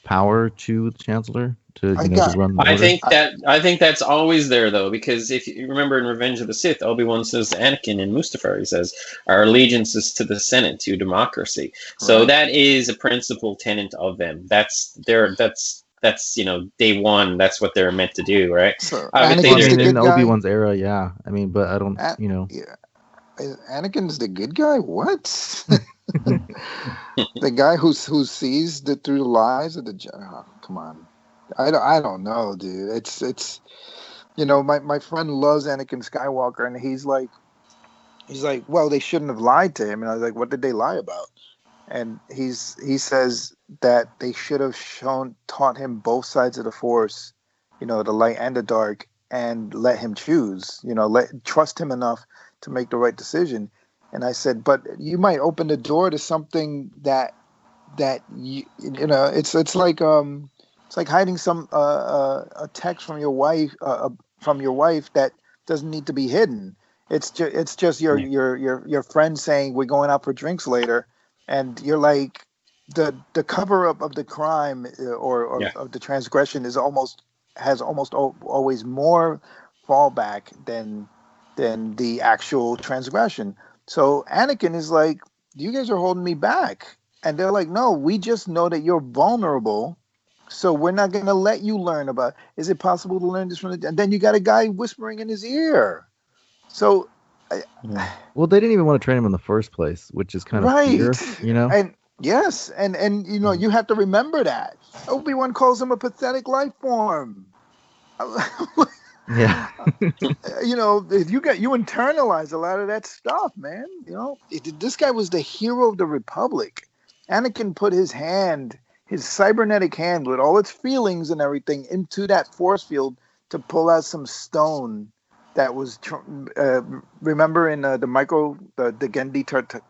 power to the Chancellor to to run the order. I think that's always there though, because if you remember in Revenge of the Sith, Obi-Wan says to Anakin and Mustafar, he says, "Our allegiance is to the Senate, to democracy." So that is a principal tenet of them. That's day one. That's what they're meant to do, right? So, in Obi-Wan's era, yeah. I mean, but I don't, Yeah. Anakin's the good guy? What? The guy who sees through the lies of the Jedi. Oh, come on. I don't know, dude. It's my friend loves Anakin Skywalker, and he's like, well, they shouldn't have lied to him. And I was like, what did they lie about? And he says that they should have taught him both sides of the Force, the light and the dark, and let him choose. Trust him enough to make the right decision. And I said, but you might open the door to something that it's like hiding some a text from your wife that doesn't need to be hidden. It's just your friend saying we're going out for drinks later, and you're like the cover up of the crime or of the transgression has almost always more fallback than the actual transgression. So Anakin is like, you guys are holding me back. And they're like, no, we just know that you're vulnerable. So we're not going to let you learn about, is it possible to learn this from the... And then you got a guy whispering in his ear. So Well, they didn't even want to train him in the first place, which is kind of fear, you know. And yes, and you know, you have to remember that Obi-Wan calls him a pathetic life form. Yeah. You know, you internalize a lot of that stuff, man. You know, this guy was the hero of the Republic. Anakin put his cybernetic hand with all its feelings and everything into that force field to pull out some stone that was remember in the Gendy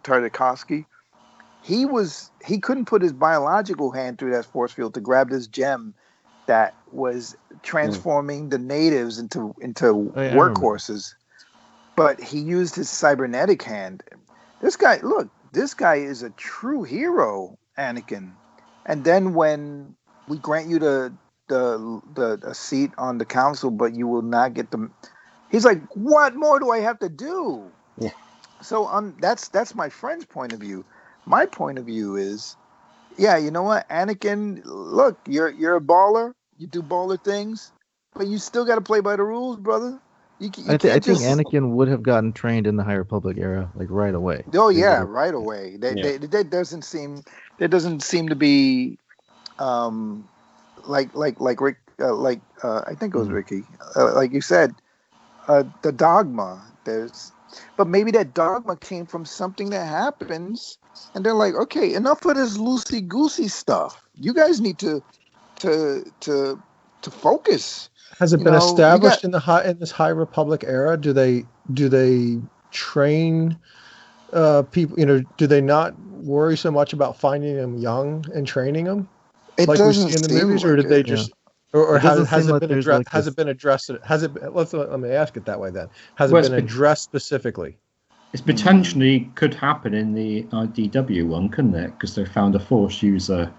Tartakovsky, he couldn't put his biological hand through that force field to grab this gem that was transforming the natives into workhorses, but he used his cybernetic hand. This guy is a true hero, Anakin. And then when we grant you a seat on the council, but you will not get the, he's like, what more do I have to do? Yeah. So that's my friend's point of view. My point of view is, yeah, you know what, Anakin, look, you're a baller. You do baller things, but you still got to play by the rules, brother. I think Anakin would have gotten trained in the High Republic era, like right away. Oh yeah, right away. That doesn't seem to be, like Rick, I think it was Ricky, like you said, the dogma. But maybe that dogma came from something that happens, and they're like, okay, enough of this loosey goosey stuff. You guys need to focus. Has it been established in this High Republic era? Do they train people? You know, do they not worry so much about finding them young and training them, like we see in the movies, or did they just? Or has it been addressed? Has it been addressed? Let me ask it that way then. Has it been addressed specifically? It potentially could happen in the IDW one, couldn't it? Because they found a Force user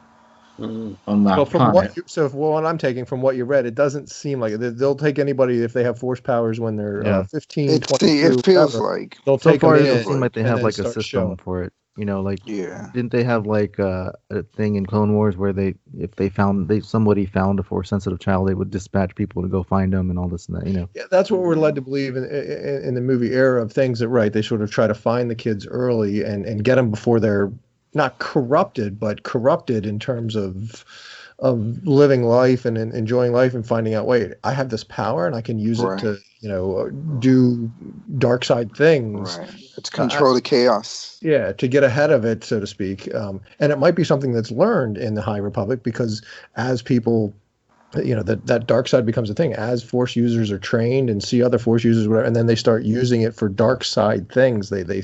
on that planet. What I'm taking from what you read, it doesn't seem like it. They'll take anybody if they have Force powers when they're 15, 22. It feels like they'll take them in. It doesn't seem like they have like a system for it. You know, like didn't they have like a thing in Clone Wars where if somebody found a Force sensitive child, they would dispatch people to go find them and all this and that. You know. Yeah, that's what we're led to believe in the movie era of things. That they sort of try to find the kids early and get them before they're not corrupted, but corrupted in terms of living life and enjoying life and finding out, wait, I have this power and I can use it to, do dark side things. Right. It's control the chaos. Yeah, to get ahead of it, so to speak. And it might be something that's learned in the High Republic, because as people, that dark side becomes a thing as Force users are trained and see other Force users, whatever, and then they start using it for dark side things. They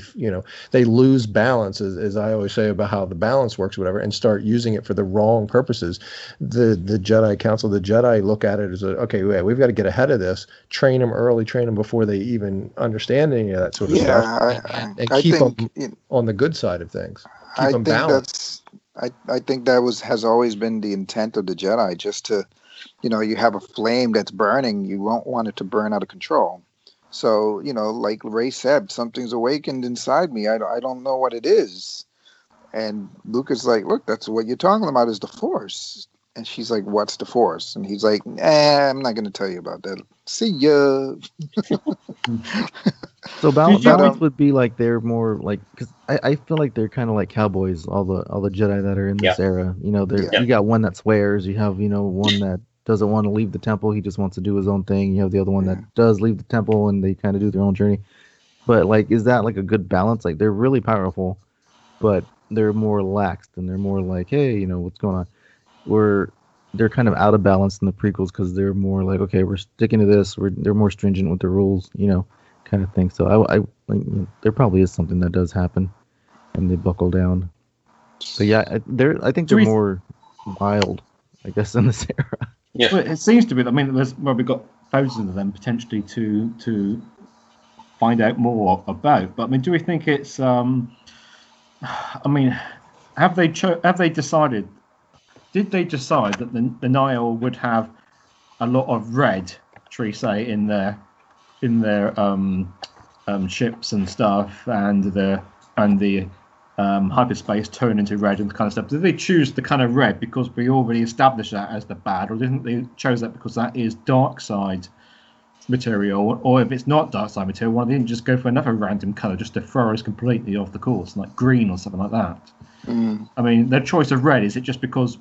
lose balance, as I always say about how the balance works, whatever, and start using it for the wrong purposes. The Jedi Council, the Jedi look at it as we've got to get ahead of this, train them early, train them before they even understand any of that sort of stuff, and keep them on the good side of things. Keep them balanced. I think that has always been the intent of the Jedi, just to, you have a flame that's burning, you won't want it to burn out of control. So, like Ray said, something's awakened inside me. I don't know what it is. And Luke is like, look, that's what you're talking about is the Force. And she's like, what's the Force? And he's like, I'm not going to tell you about that. See ya. So balance would be like they're more like, because I feel like they're kind of like cowboys. All the Jedi that are in this era, you got one that swears. You have one that doesn't want to leave the temple. He just wants to do his own thing. You have the other one that does leave the temple and they kind of do their own journey. But like, is that like a good balance? Like they're really powerful, but they're more relaxed and they're more like, hey, what's going on? They're kind of out of balance in the prequels because they're more like, okay, we're sticking to this. They're more stringent with the rules, kind of thing. So I there probably is something that does happen, and they buckle down. But yeah, I think they're more wild, I guess, in this era. Yeah, well, it seems to be. I mean, we've got thousands of them potentially to find out more about. But I mean, do we think it's? I mean, have they decided? Did they decide that the Nile would have a lot of red, shall we say, in their ships and stuff, and the hyperspace turn into red and kind of stuff? Did they choose the kind of red because we already established that as the bad, or didn't they chose that because that is dark side material, or if it's not dark side material, why didn't just go for another random color just to throw us completely off the course, like green or something like that? I mean, their choice of red, is it just because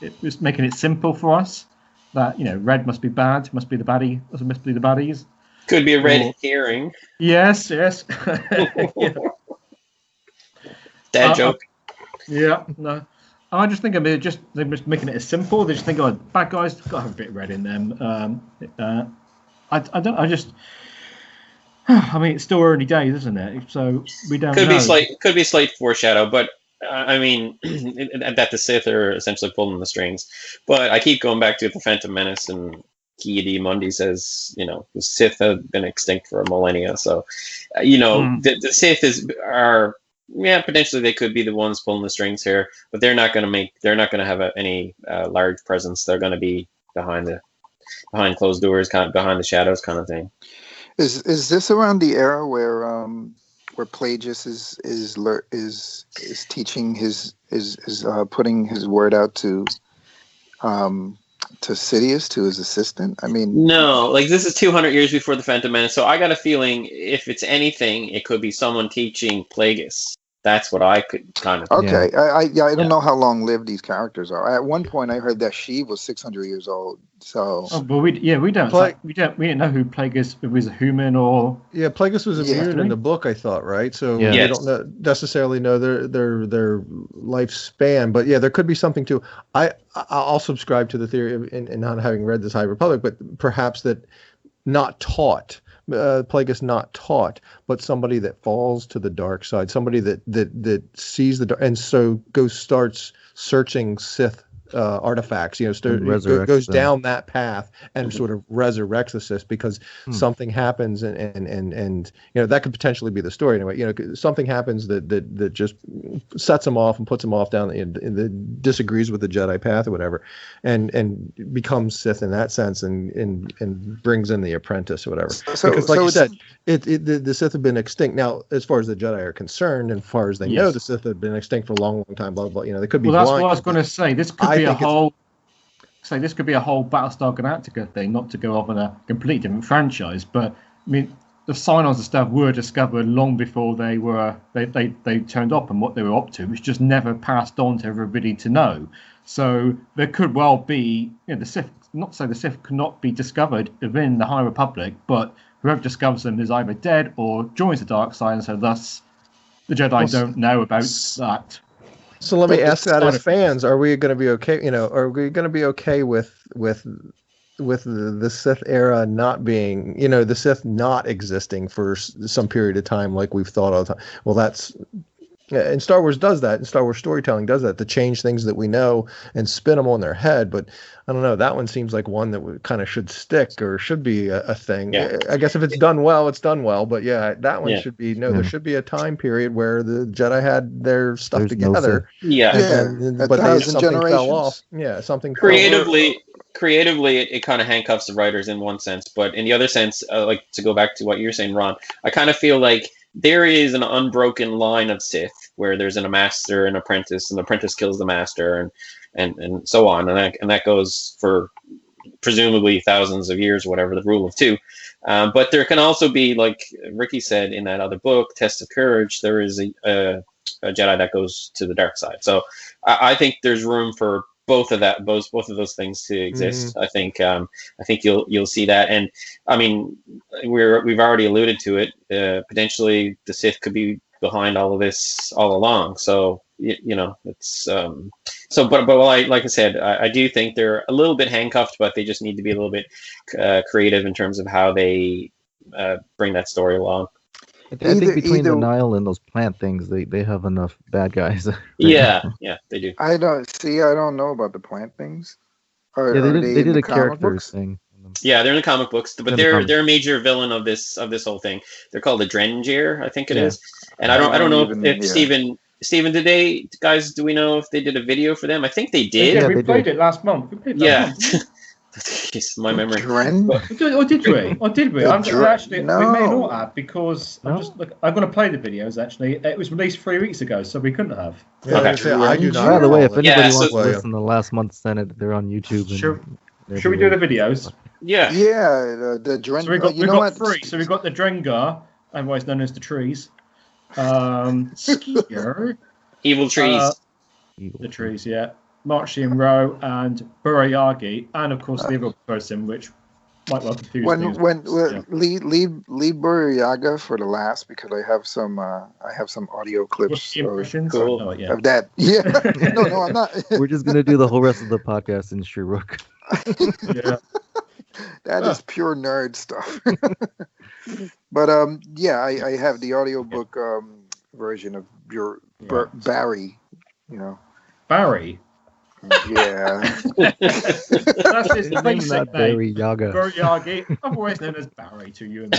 it was making it simple for us that, you know, red must be bad, must be the baddie, must be the baddies? Could be a red herring. Yes. Yeah. Dad joke. Yeah, no. I just think they're just making it as simple. They just think, oh, bad guys got to have a bit of red in them. I mean, it's still early days, isn't it? So we don't know. Could be slight foreshadow, but I mean, that the Sith are essentially pulling the strings. But I keep going back to the Phantom Menace, and Ki Mundi says, you know, the Sith have been extinct for a millennia. So, you know, the Sith are. Yeah, potentially they could be the ones pulling the strings here, but they're not going to have any large presence. They're going to be behind closed doors, kind of behind the shadows, kind of thing. Is this around the era where Plagueis is teaching is putting his word out to Sidious, to his assistant? I mean, no, like this is 200 years before the Phantom Menace, so I got a feeling if it's anything, it could be someone teaching Plagueis. That's what I could kind of. Okay, yeah. I don't know how long lived these characters are. At one point, I heard that Sheev was 600 years old. So, but we don't know who Plagueis was, a human or. Yeah, Plagueis was a mutant in the book, I thought, right? So we don't necessarily know their lifespan, but yeah, there could be something to. I'll subscribe to the theory of, in not having read this High Republic, but perhaps that not taught. Plagueis not taught, but somebody that falls to the dark side, somebody that sees the dark, and so starts searching Sith artifacts, you know, goes down that path and sort of resurrects the Sith because something happens, and you know, that could potentially be the story anyway. You know, something happens that just sets him off and puts him off down and disagrees with the Jedi path or whatever, and becomes Sith in that sense, and brings in the apprentice or whatever. Because like you said, the Sith have been extinct now, as far as the Jedi are concerned, and as far as they know, the Sith have been extinct for a long time. Blah blah. You know, they could be. Well, that's what I was going to say. This could be a whole Battlestar Galactica thing, not to go off on a completely different franchise, but I mean, the Cylons and stuff were discovered long before they turned up, and what they were up to was just never passed on to everybody to know. So there could well be, you know, the Sith. Not to say the Sith could not be discovered within the High Republic, but whoever discovers them is either dead or joins the dark side, and so thus the Jedi don't know about that. So let me ask that as fans: are we going to be okay? You know, are we going to be okay with the Sith era not being, you know, the Sith not existing for some period of time, like we've thought all the time? Well, that's. And Star Wars does that, and Star Wars storytelling does that, to change things that we know and spin them on their head. But I don't know, that one seems like one that kind of should stick, or should be a thing. Yeah. I guess if it's done well, it's done well. But yeah, that one should be, there should be a time period where the Jedi had their stuff together. But something fell off. Yeah, something creatively, it kind of handcuffs the writers in one sense, but in the other sense, like to go back to what you're saying, Ron, I kind of feel like there is an unbroken line of Sith where there's a master and apprentice, and the apprentice kills the master, and so on, and that goes for presumably thousands of years, whatever, the rule of two. But there can also be, like Ricky said in that other book, Test of Courage, there is a Jedi that goes to the dark side. So I think there's room for both of those things to exist. I think you'll see that, and I mean, we've already alluded to it. Potentially, the Sith could be behind all of this all along. So you know, it's but like I said, I do think they're a little bit handcuffed, but they just need to be a little bit creative in terms of how they bring that story along. I think between the Nile and those plant things, they have enough bad guys. Yeah, they do. I don't know about the plant things. They did a characters thing. Yeah, they're in the comic books, but they're a major villain of this whole thing. They're called the Drengier, I think it is. And I don't know if Stephen, did they guys? Do we know if they did a video for them? I think they did. Yeah, we played it last month. My memory. Or did we? Actually, we may not have, because I'm going to play the videos. Actually, it was released 3 weeks ago, so we couldn't have. Yeah, okay. I do not. By the way, if anybody wants to listen to last month's Senate, they're on YouTube. Should we do the videos? Yeah. Yeah, the Dren. So we got you know what? three. So we got the Drengar, otherwise known as the trees. Skier. Evil trees. The trees, yeah. Marchian Row and Burayagi, and of course the other person, which might well confuse things. Leave Buryaga for the last because I have some audio clips Cool. of that. Yeah. No, I'm not. We're just gonna do the whole rest of the podcast in Sherrook. Yeah. That is pure nerd stuff. But I have the audiobook version of your Barry, you know. Barry. Yeah. That's his basic name. Barry Yaga. Burayagi, otherwise known as Barry to you and me.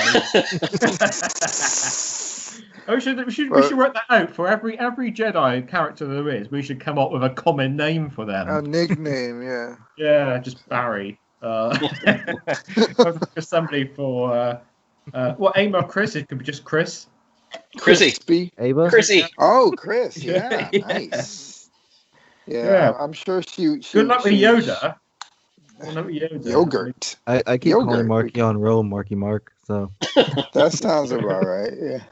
We should work that out for every Jedi character there is. We should come up with a common name for them. A nickname, yeah. Yeah, just Barry. Somebody for Aim or Chris? It could be just Chris. Chrissy. Ava? Chrissy. Oh, Chris. Yeah, nice. Yeah, I'm sure she. Good luck with Yoda. Yogurt. I keep calling Marky on roll Marky Mark, so. That sounds about right, yeah.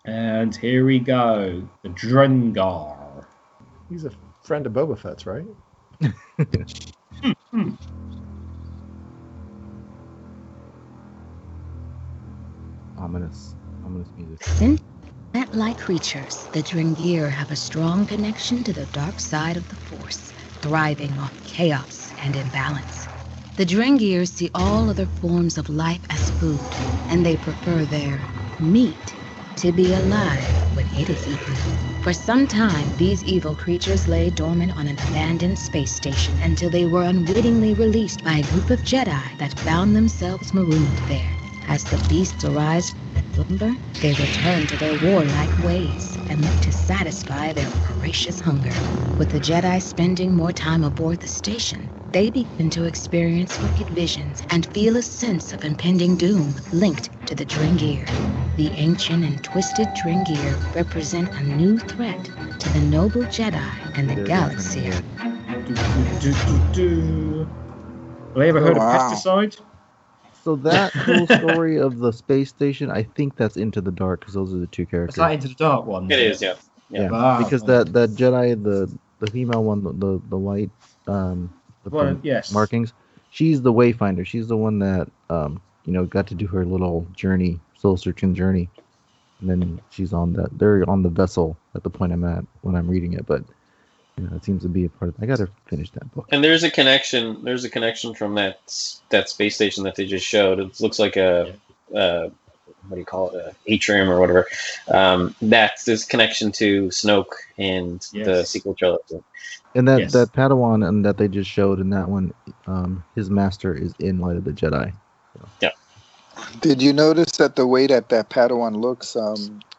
And here we go. The Drengar. He's a friend of Boba Fett's, right? Ominous music. Like creatures, the Drengir have a strong connection to the dark side of the Force, thriving off chaos and imbalance. The Drengir see all other forms of life as food, and they prefer their meat to be alive when it is eaten. For some time, these evil creatures lay dormant on an abandoned space station until they were unwittingly released by a group of Jedi that found themselves marooned there. As the beasts arise from slumber, they return to their warlike ways and look to satisfy their voracious hunger. With the Jedi spending more time aboard the station, they begin to experience wicked visions and feel a sense of impending doom linked to the Drengir. The ancient and twisted Drengir represent a new threat to the noble Jedi and the galaxy. Have you ever heard of pesticide? So that whole story of the space station, I think that's Into the Dark because those are the two characters. Is that Into the Dark one? It is, yeah. Wow. Because that Jedi, the female one, the white markings, she's the Wayfinder. She's the one that got to do her little journey, soul searching journey, and then she's on that. They're on the vessel at the point I'm at when I'm reading it, but. It seems to be a part of. I gotta finish that book. And there's a connection. There's a connection from that space station that they just showed. It looks like a what do you call it? A atrium or whatever. That's this connection to Snoke and the sequel trilogy. And that Padawan and that they just showed in that one, his master is in Light of the Jedi. So. Yeah. Did you notice that the way that Padawan looks?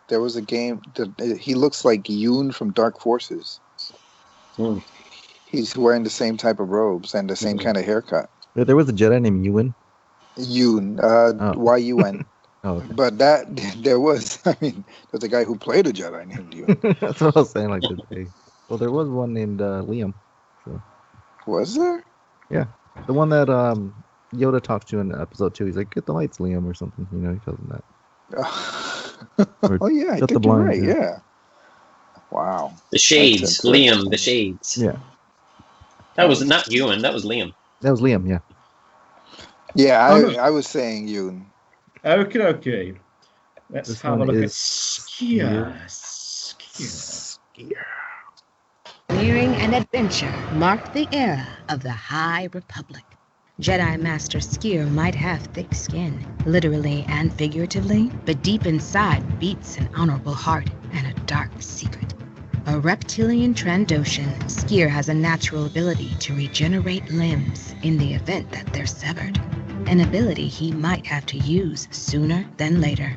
There was a game. He looks like Yoon from Dark Forces. He's wearing the same type of robes and the same kind of haircut. There was a Jedi named Ewan. Y-U-N. Oh, okay. But there was a guy who played a Jedi named Ewan. That's what I was saying. Well, there was one named Liam. So. Was there? Yeah, the one that Yoda talks to in episode 2. He's like, "Get the lights, Liam," or something. He tells him that. Oh yeah, I think you're right. Yeah. Wow. The Shades, Liam, the Shades. Yeah. That was not Ewan, that was Liam. That was Liam, yeah. Yeah, I was saying Ewan. Okay. Let's have a look at Skier. Daring and adventure marked the era of the High Republic. Jedi Master Skier might have thick skin, literally and figuratively, but deep inside beats an honorable heart and a dark secret. A reptilian Trandoshan, Skier has a natural ability to regenerate limbs in the event that they're severed, an ability he might have to use sooner than later.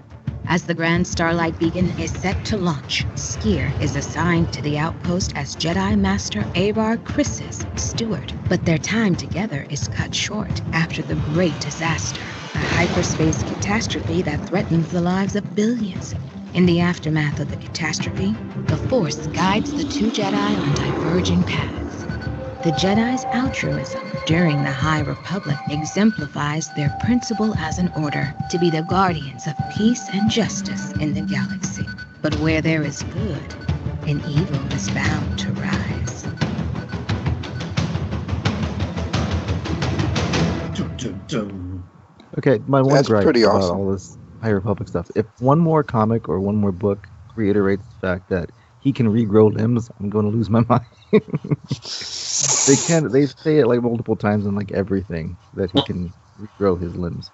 As the Grand Starlight Beacon is set to launch, Skier is assigned to the outpost as Jedi Master Avar Chris's steward. But their time together is cut short after the Great Disaster, a hyperspace catastrophe that threatens the lives of billions. In the aftermath of the catastrophe, the Force guides the two Jedi on diverging paths. The Jedi's altruism during the High Republic exemplifies their principle as an order to be the guardians of peace and justice in the galaxy. But where there is good, an evil is bound to rise. Okay, my one That's gripe pretty about awesome. all this High Republic stuff. If one more comic or one more book reiterates the fact that he can regrow limbs, I'm going to lose my mind. They can't. They say it like multiple times in like everything that he can regrow his limbs.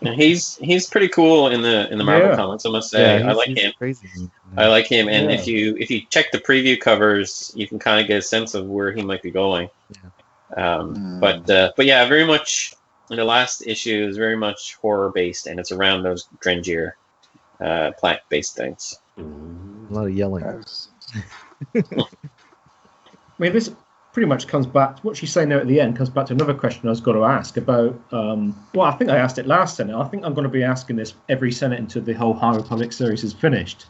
And he's pretty cool in the Marvel Yeah. comics, I must say. I like he's him. Crazy. I like him, and Yeah. if you check the preview covers, you can kind of get a sense of where he might be going. But yeah, very much in the last issue is very much horror based, and it's around those Drengier plant based things. A lot of yelling. I mean, this pretty much comes back. What she's saying there at the end comes back to another question I was going to ask about. Well, I think I asked it last Senate. I think I'm going to be asking this every Senate until the whole High Republic series is finished,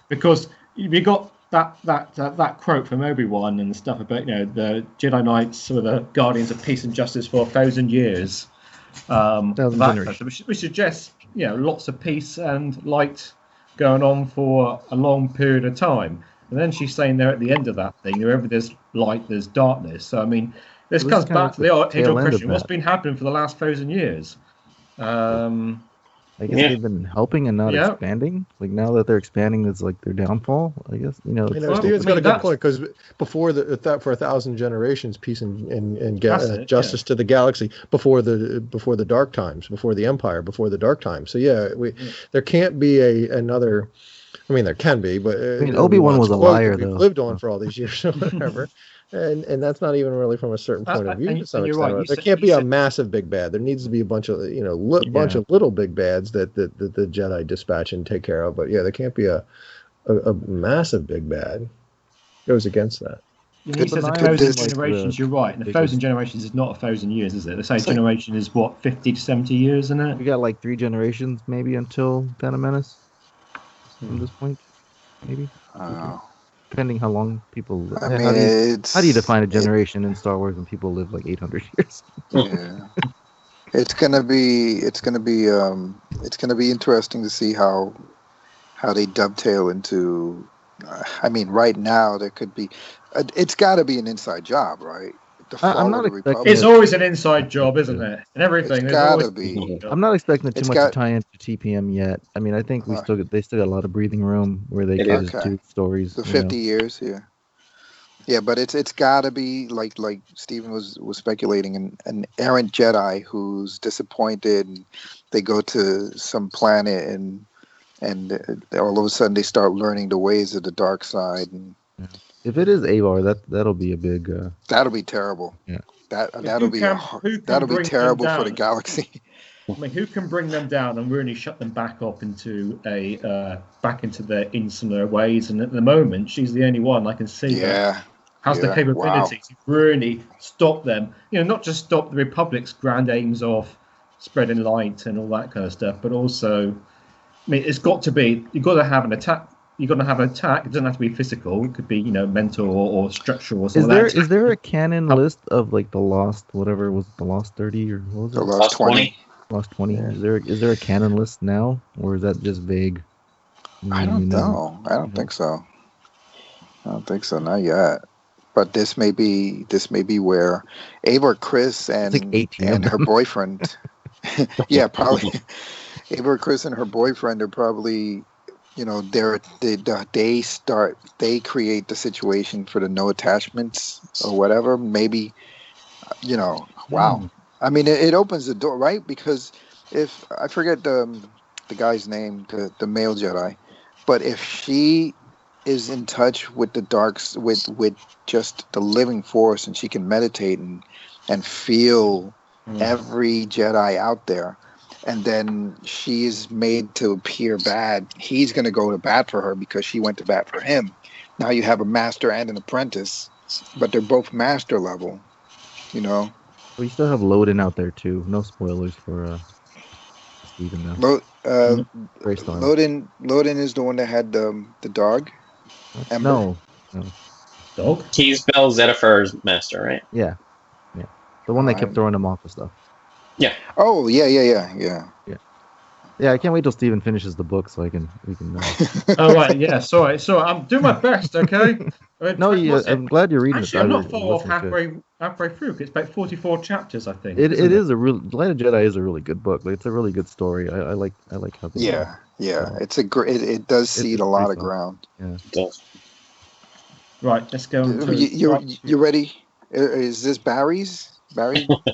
because you got that quote from Obi-Wan and stuff about the Jedi Knights were the guardians of peace and justice for 1,000 years. Which suggests lots of peace and light going on for a long period of time. And then she's saying there at the end of that thing, wherever there's light, there's darkness. So, I mean, this comes back to the age-old question, what's been happening for the last 1,000 years? I guess they've been helping and not expanding. Like, now that they're expanding, it's like their downfall, I guess. Steven's got a good point, because before for 1,000 generations, peace and justice to the galaxy, before the dark times, before the Empire, before the dark times. So there can't be another. I mean, there can be, but Obi-Wan was a liar, we've though. lived on for all these years or whatever, and that's not even really from a certain point of view. To some extent, right. There can't be a massive big bad. There needs to be a bunch of bunch of little big bads that the Jedi dispatch and take care of. But there can't be a massive big bad. Goes against that. He says 1,000 generations. You're right. And 1,000 generations is not 1,000 years, is it? They say generation is what, 50 to 70 years, isn't it? We got like 3 generations maybe until Phantom Menace. From this point, maybe. Depending how long people live. I mean, how do you define a generation in Star Wars when people live like 800 years? Yeah, it's gonna be interesting to see how they dovetail into. I mean, right now there could be. It's got to be an inside job, right? I'm not expecting. It's always an inside job, isn't it? And everything. It's gotta be. I'm not expecting too much to tie into TPM yet. I mean, I think they still got a lot of breathing room where they can just do stories. The 50 years, yeah. But it's gotta be like Stephen was speculating, an errant Jedi who's disappointed. And they go to some planet and all of a sudden they start learning the ways of the dark side and. If it is Avar, that'll be a big. That'll be terrible. Yeah. That'll be terrible for the galaxy. I mean, who can bring them down and really shut them back up into their insular ways? And at the moment, she's the only one I can see that has the capability to really stop them. Not just stop the Republic's grand aims of spreading light and all that kind of stuff, but also, I mean, it's got to be. You've got to have an attack. You're going to have an attack. It doesn't have to be physical. It could be, mental or structural or something. Is there a canon list of like the Lost, whatever was it, the Lost 30 or what was it? The Lost 20. Lost 20. Yeah. Is there a canon list now, or is that just vague? I don't know. I don't think so. Not yet. But this may be where Ava, Chris, and her boyfriend. Yeah, probably. Ava, Chris, and her boyfriend are probably. They create the situation for the no attachments or whatever. Maybe, wow. I mean, it opens the door, right? Because if I forget the guy's name, the male Jedi, but if she is in touch with the darks, with just the living force, and she can meditate and feel every Jedi out there. And then she's made to appear bad. He's going to go to bat for her because she went to bat for him. Now you have a master and an apprentice, but they're both master level, Well, you still have Loden out there, too. No spoilers for Steven now. Loden is the one that had the dog? Ember? No. Dog? He's Bell Zettifer's master, right? Yeah. The one that kept throwing him off and stuff. Yeah. Oh, yeah. Yeah, I can't wait till Steven finishes the book so we can. Oh right, yeah. Sorry. I'm doing my best. Okay. No, I'm glad you're reading Actually, it. I'm not far off halfway through. It's about 44 chapters, I think. It is a real. Light of Jedi is a really good book. It's a really good story. I like how. Yeah. It's a great. It does cede a lot of ground. Yeah. It does. Right. Let's go. You ready? Is this Barry's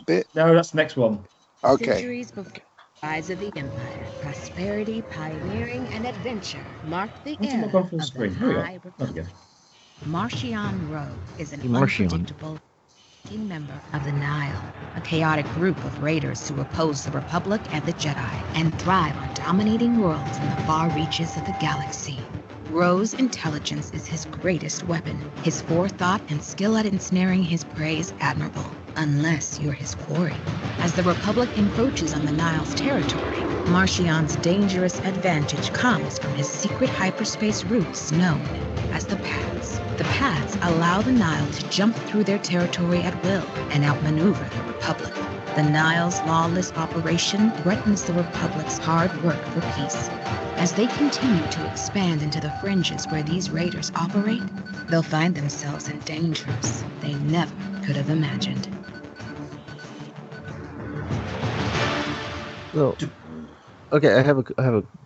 bit? No, that's the next one. Okay. Centuries before the rise of the Empire, prosperity, pioneering, and adventure marked the era Go full of screen. the Here we High go. Republic. Marchion Row is an Marchion. unpredictable member of the Nile, a chaotic group of raiders who oppose the Republic and the Jedi and thrive on dominating worlds in the far reaches of the galaxy. Ro's intelligence is his greatest weapon. His forethought and skill at ensnaring his prey is admirable, unless you're his quarry. As the Republic encroaches on the Nile's territory, Marchion's dangerous advantage comes from his secret hyperspace routes known as the Paths. The Paths allow the Nile to jump through their territory at will and outmaneuver the Republic. The Nile's lawless operation threatens the Republic's hard work for peace. As they continue to expand into the fringes where these raiders operate, they'll find themselves in dangers they never could have imagined. So, okay, I have a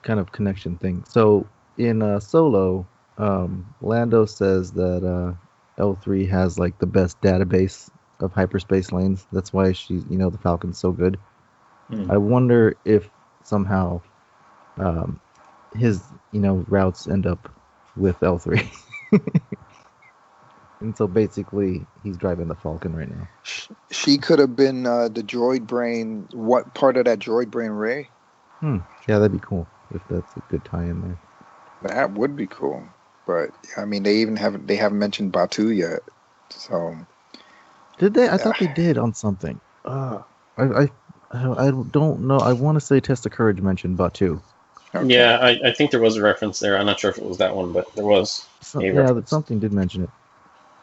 kind of connection thing. So in Solo, Lando says that L3 has like the best database of hyperspace lanes. That's why the Falcon's so good. I wonder if somehow his routes end up with L3. And so basically he's driving the Falcon right now. She could have been the droid brain. What part of that droid brain Ray? Yeah, that'd be cool if that's a good tie-in there. That would be cool. But I mean, they haven't mentioned Batu yet. So did they? I thought they did on something. I don't know. I want to say Test of Courage mentioned Batu. Okay. Yeah, I think there was a reference there. I'm not sure if it was that one, but there was. Something did mention it.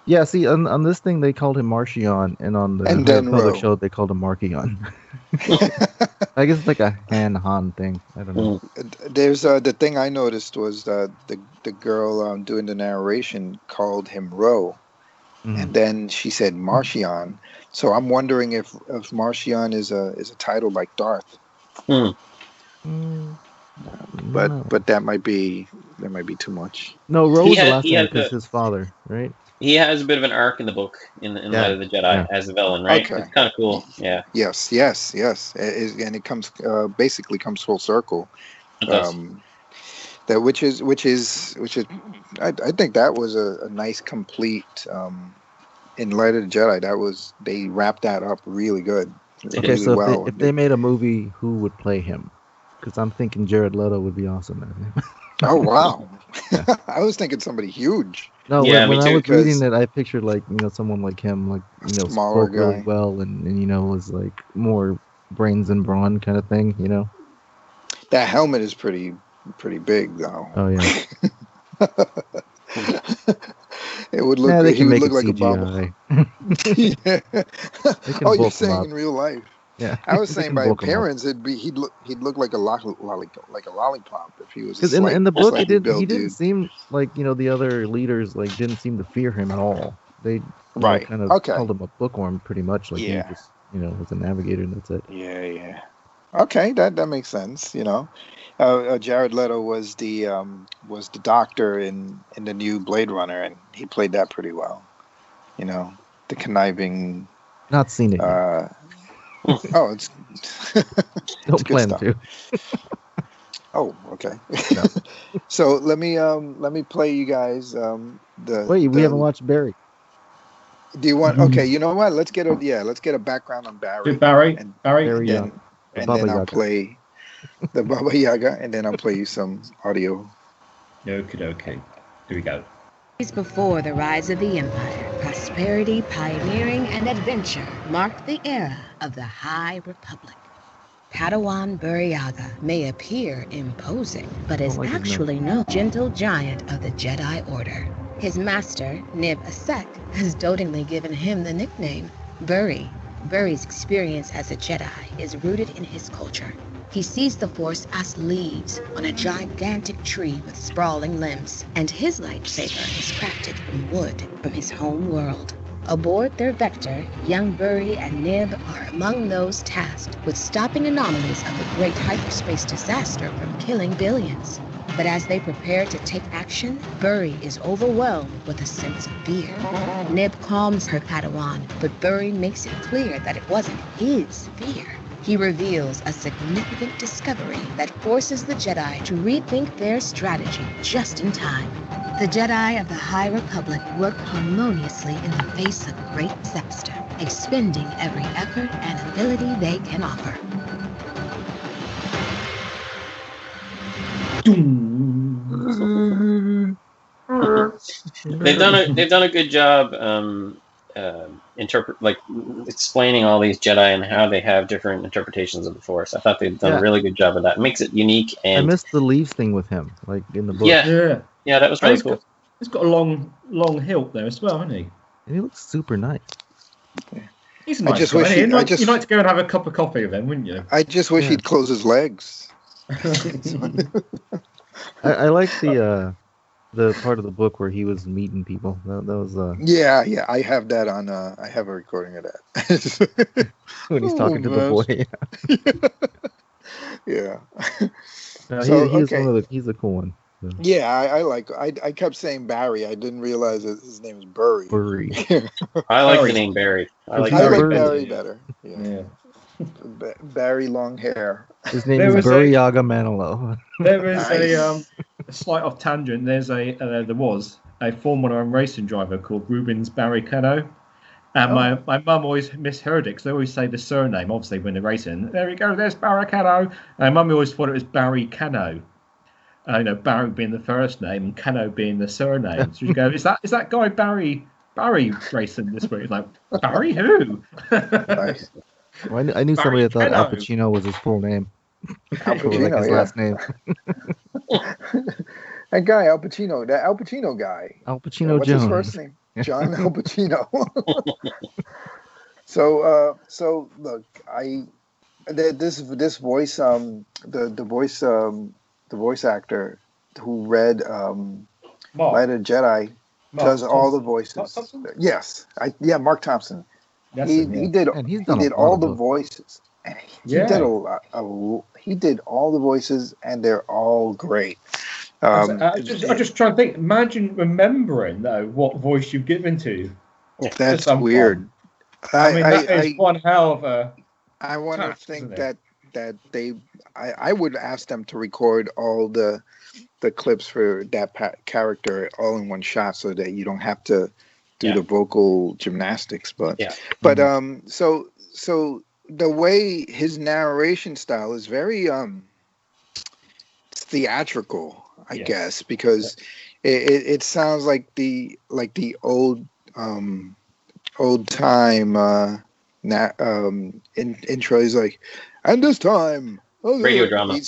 Yeah, see, on this thing they called him Marchion, and on the Republic show they called him Marchion. I guess it's like a Han thing. I don't know. There's the thing I noticed was the girl doing the narration called him Ro, and then she said Marchion. So I'm wondering if Marchion is a title like Darth. But that might be too much. No, Ro was the last name because his father, right? He has a bit of an arc in the book in Light of the Jedi as a villain, right? Okay. It's kind of cool. Yeah. Yes. And it comes basically comes full circle. It does. That which is I think that was a nice complete in Light of the Jedi. They wrapped that up really good. Okay, really so well. if they made a movie, who would play him? Because I'm thinking Jared Leto would be awesome. Oh wow! I was thinking somebody huge. No, when I was reading it, I pictured someone like him, smaller spoke really well and was like more brains and brawn kind of thing. That helmet is pretty big though. Oh yeah. It would look. Yeah, they he can would make look it like CGI. a bubble. Oh, you're saying in real life? Yeah. I was saying by appearance, he'd look like a lollipop if he was. Because in the book, he didn't seem like the other leaders didn't seem to fear him at all. They kind of called him a bookworm pretty much. He just was a navigator and that's it. Yeah. Okay, that makes sense. Jared Leto was the doctor in the new Blade Runner, and he played that pretty well. The conniving. Not seen it yet. It's don't plan to. Oh, okay. No. So let me play you guys we haven't watched Barry. Do you want? Okay, you know what? Let's get a background on Barry. Barry. And then I'll play the Baba Yaga, and then I'll play you some audio. Okay. Here we go. Before the rise of the Empire, prosperity, pioneering, and adventure marked the era of the High Republic. Padawan Buryaga may appear imposing, but is actually no gentle giant of the Jedi Order. His master, Nib Assek, has dotingly given him the nickname Buri. Buri's experience as a Jedi is rooted in his culture. He sees the Force as leaves on a gigantic tree with sprawling limbs, and his lightsaber is crafted from wood from his home world. Aboard their Vector, young Buri and Nib are among those tasked with stopping anomalies of the great hyperspace disaster from killing billions. But as they prepare to take action, Buri is overwhelmed with a sense of fear. Nib calms her Padawan, but Buri makes it clear that it wasn't his fear. He reveals a significant discovery that forces the Jedi to rethink their strategy just in time. The Jedi of the High Republic work harmoniously in the face of great disaster, expending every effort and ability they can offer. They've done a good job explaining all these Jedi and how they have different interpretations of the Force. I thought they've done a really good job of that. It makes it unique. And I missed the leaves thing with him, like in the book. Yeah, that was really cool. He's got a long hilt there as well, hasn't he? And he looks super nice. He's a nice guy. You'd like to go and have a cup of coffee with him, wouldn't you? I just wish he'd close his legs. I like the part of the book where he was meeting people. That was Yeah. I have that on. I have a recording of that. when he's talking to the boy. Yeah. No, So, he's a cool one. So. Yeah, I kept saying Barry. I didn't realize that his name is Buri. I like the name Barry. I like Barry better. Yeah. Barry long hair. His name is Buriaga Manilow. There is a slight off tangent. There was a Formula 1 racing driver called Rubens Barrichello. And my mum always misheard it because they always say the surname, obviously, when they're racing. There we go, there's Barrichello. And mum always thought it was Barry Cano. Barry being the first name and Cano being the surname. So you go, is that guy Barry racing this week? It's like, Barry who? Nice. Well, I knew somebody that thought Al Pacino was his full name. Al Pacino, like his last name. That guy, Al Pacino, that Al Pacino guy. Al Pacino what's Jones. His first name? John Al Pacino. So look, this voice, the voice actor who read Light of Jedi does all the voices. Yes, Mark Thompson. He did all the voices. And he did he did all the voices, and they're all great. I just try to think. Imagine remembering though what voice you've given to. That's weird. That is one hell of a. I want to think that they. I would ask them to record all the clips for that character all in one shot, so that you don't have to do the vocal gymnastics. But so the way his narration style is very theatrical, I guess, because it sounds like the old time intro. He's like, and this time radio drama. He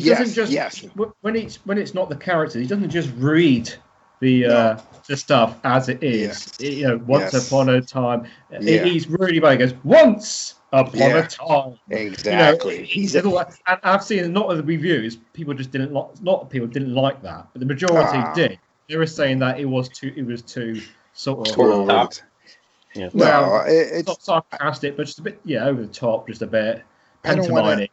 doesn't just when it's not the characters. He doesn't just read the stuff as it is. Once upon a time. He's really bad. He goes, once upon a time. Exactly. And I've seen not of the reviews. People just didn't like. Not people didn't like that, but the majority did. They were saying that it was too sort of top. Yeah. Well, it's not sarcastic, but just a bit over the top, just a bit pantomime-ish.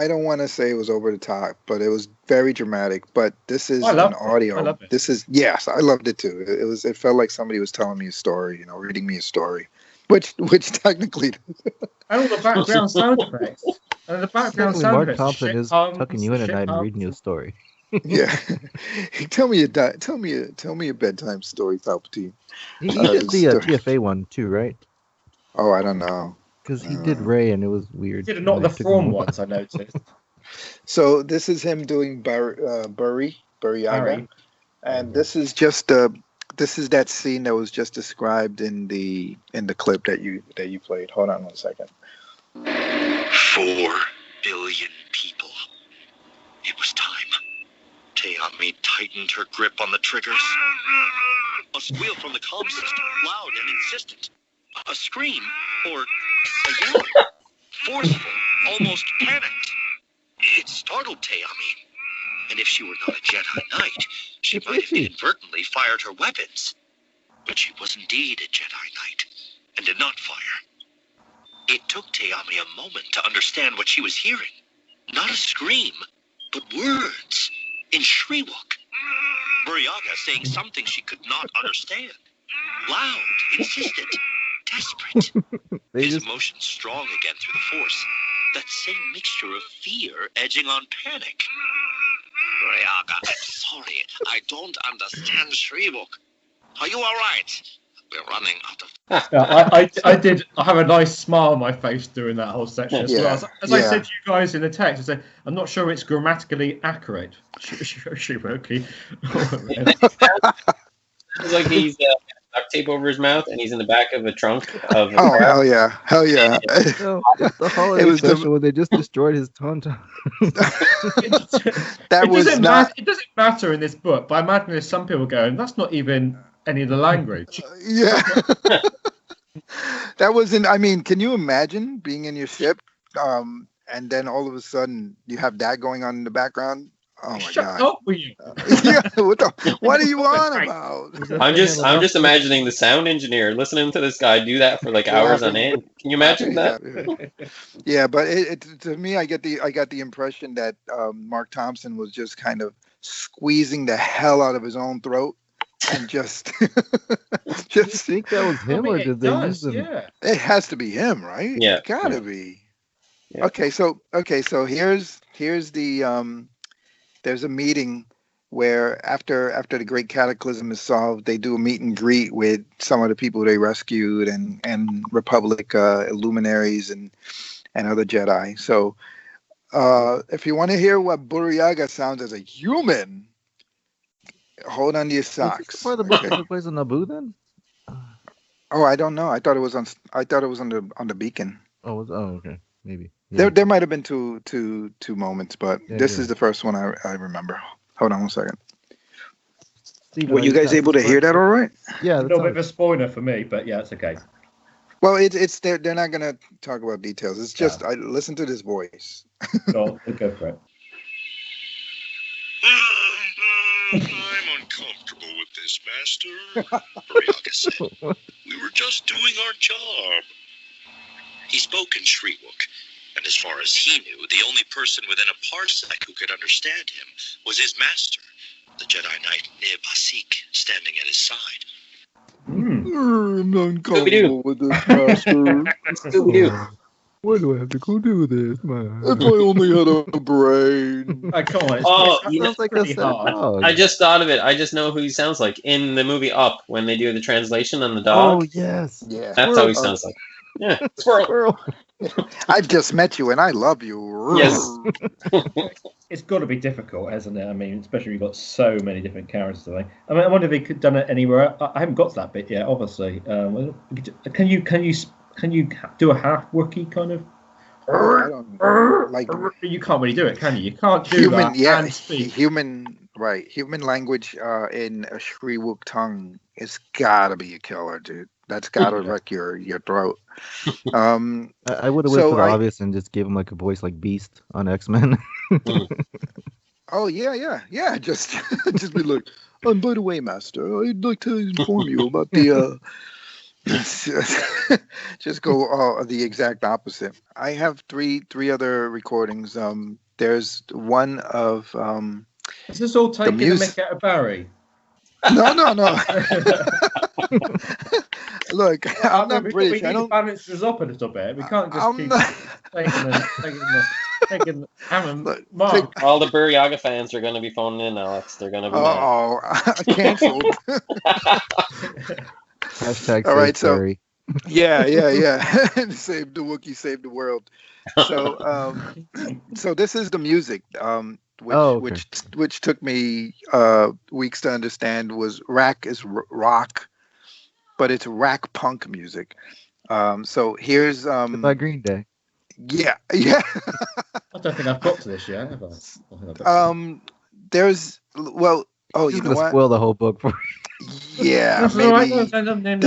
I don't want to say it was over the top, but it was very dramatic. But this is an audio. I love it. This is I loved it too. It felt like somebody was telling me a story, reading me a story, which technically. And all the background sound effects. And the background sound Mark effects. Thompson is tucking you in at night and reading you a story. Yeah, tell me a bedtime story, Palpatine. He did the TFA one too, right? Oh, I don't know. Because he did Ray, and it was weird. He did not the From ones, I noticed. So this is him doing Buriaga, and this is just that scene that was just described in the clip that you played. Hold on 1 second. 4 billion people. It was time. Teami tightened her grip on the triggers. A squeal from the comm system, loud and insistent. A scream, or a yell. Forceful, almost panicked. It startled Teami. And if she were not a Jedi Knight, she might have inadvertently fired her weapons. But she was indeed a Jedi Knight, and did not fire. It took Teami a moment to understand what she was hearing. Not a scream, but words in Shriwook. Buryaga saying something she could not understand. Loud, insistent, desperate. His emotions strong again through the Force. That same mixture of fear edging on panic. Buryaga, I'm sorry. I don't understand Shriwook. Are you all right? We're running out of... Yeah, I have a nice smile on my face during that whole section as well. As I said to you guys in the text, I said, I'm not sure it's grammatically accurate. Shriwook. It's like he's duct tape over his mouth and he's in the back of a trunk of... hell yeah. No, the holiday special when they just destroyed his tauntaun. It doesn't matter in this book, but I imagine there's some people going, that's not even any of the language. Yeah. That wasn't, I mean, can you imagine being in your ship and then all of a sudden you have that going on in the background? Oh my Shut God. up with you. Yeah, what are you on about? I'm just imagining the sound engineer listening to this guy do that for like hours on end. Can you imagine that? Yeah, but it to me, I got the impression that Mark Thompson was just kind of squeezing the hell out of his own throat and just You think that was him, or did they use him? Yeah. It has to be him, right? Yeah, It gotta be. Yeah. Okay, so here's the there's a meeting where after the Great Cataclysm is solved, they do a meet and greet with some of the people they rescued and Republic luminaries and other Jedi. So if you want to hear what Buryaga sounds as a human, hold on to your socks. Is this part of the book that took place on Naboo then? Oh, I don't know. I thought it was on the Beacon. Oh, okay, maybe. Yeah. There might have been two moments, but this is the first one I remember. Hold on one second. Steven, were you guys able to hear that all right? Yeah. A little bit of a spoiler for me, but yeah, it's okay. Well, it's they're not gonna talk about details. It's just I listen to this voice. Go for it. I'm uncomfortable with this, Master. Buryaga said. We were just doing our job. He spoke in Shriwook, and as far as he knew, the only person within a parsec who could understand him was his master, the Jedi Knight Nib Hasik, standing at his side. I'm uncomfortable with this, Master. Why do I have to go do this, man? If I only had a brain. Come on. Sounds like a dog. I just thought of it. I just know who he sounds like in the movie Up when they do the translation on the dog. Oh, yes. Yeah. That's how he sounds like. Yeah, squirrel. I've just met you and I love you. Yes. It's got to be difficult, hasn't it? I mean, especially you've got so many different characters. I mean, I wonder if he could have done it anywhere. I haven't got to that bit yet, obviously. Can you do a half Wookiee kind of? I don't like. You can't really do it, can you? You can't do human. that. Yeah, and speak. human. Right, human language in a Shriwook tongue. It's gotta be a killer, dude. That's gotta wreck your throat. I would have went for the obvious and just gave him like a voice like Beast on X-Men. Oh yeah. Just be like, by the way, Master, I'd like to inform you about the. Just go the exact opposite. I have three other recordings. There's one of. Is this all taking the mick out of Barry? No. Look, I'm not British. We need to balance this up a little bit. We can't just keep taking Mark. All the Buryaga fans are going to be phoning in, Alex. They're going to be canceled. Hashtag all right, so Barry. Yeah. Save the Wookiee, save the world. So, so this is the music. Which took me weeks to understand was rack is rock, but it's rack punk music. So here's by Green Day. Yeah. I don't think I've got to this yet, have I? There's Oh, He's you know gonna what? spoil the whole book for Yeah, That's all right. maybe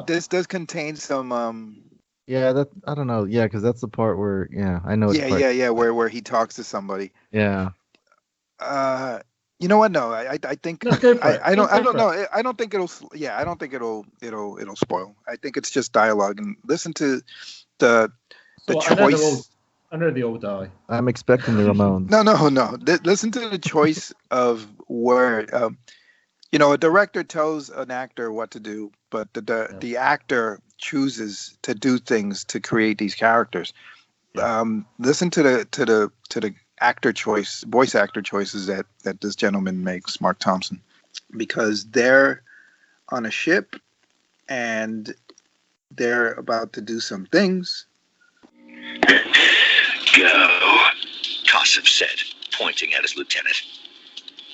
this does contain some Yeah, that I don't know. Yeah, because that's the part where I know it's part. yeah, where he talks to somebody. Yeah. You know what? No, I think No, go for it. I don't Go for know. I don't think it'll spoil. I think it's just dialogue, and listen to the So choice. I know they all die. I'm expecting the Ramones. No. Listen to the choice of word. A director tells an actor what to do, but the actor chooses to do things to create these characters. Listen to the voice actor choices that this gentleman makes, Mark Thompson, because they're on a ship and they're about to do some things. Go, Kossoff said, pointing at his lieutenant.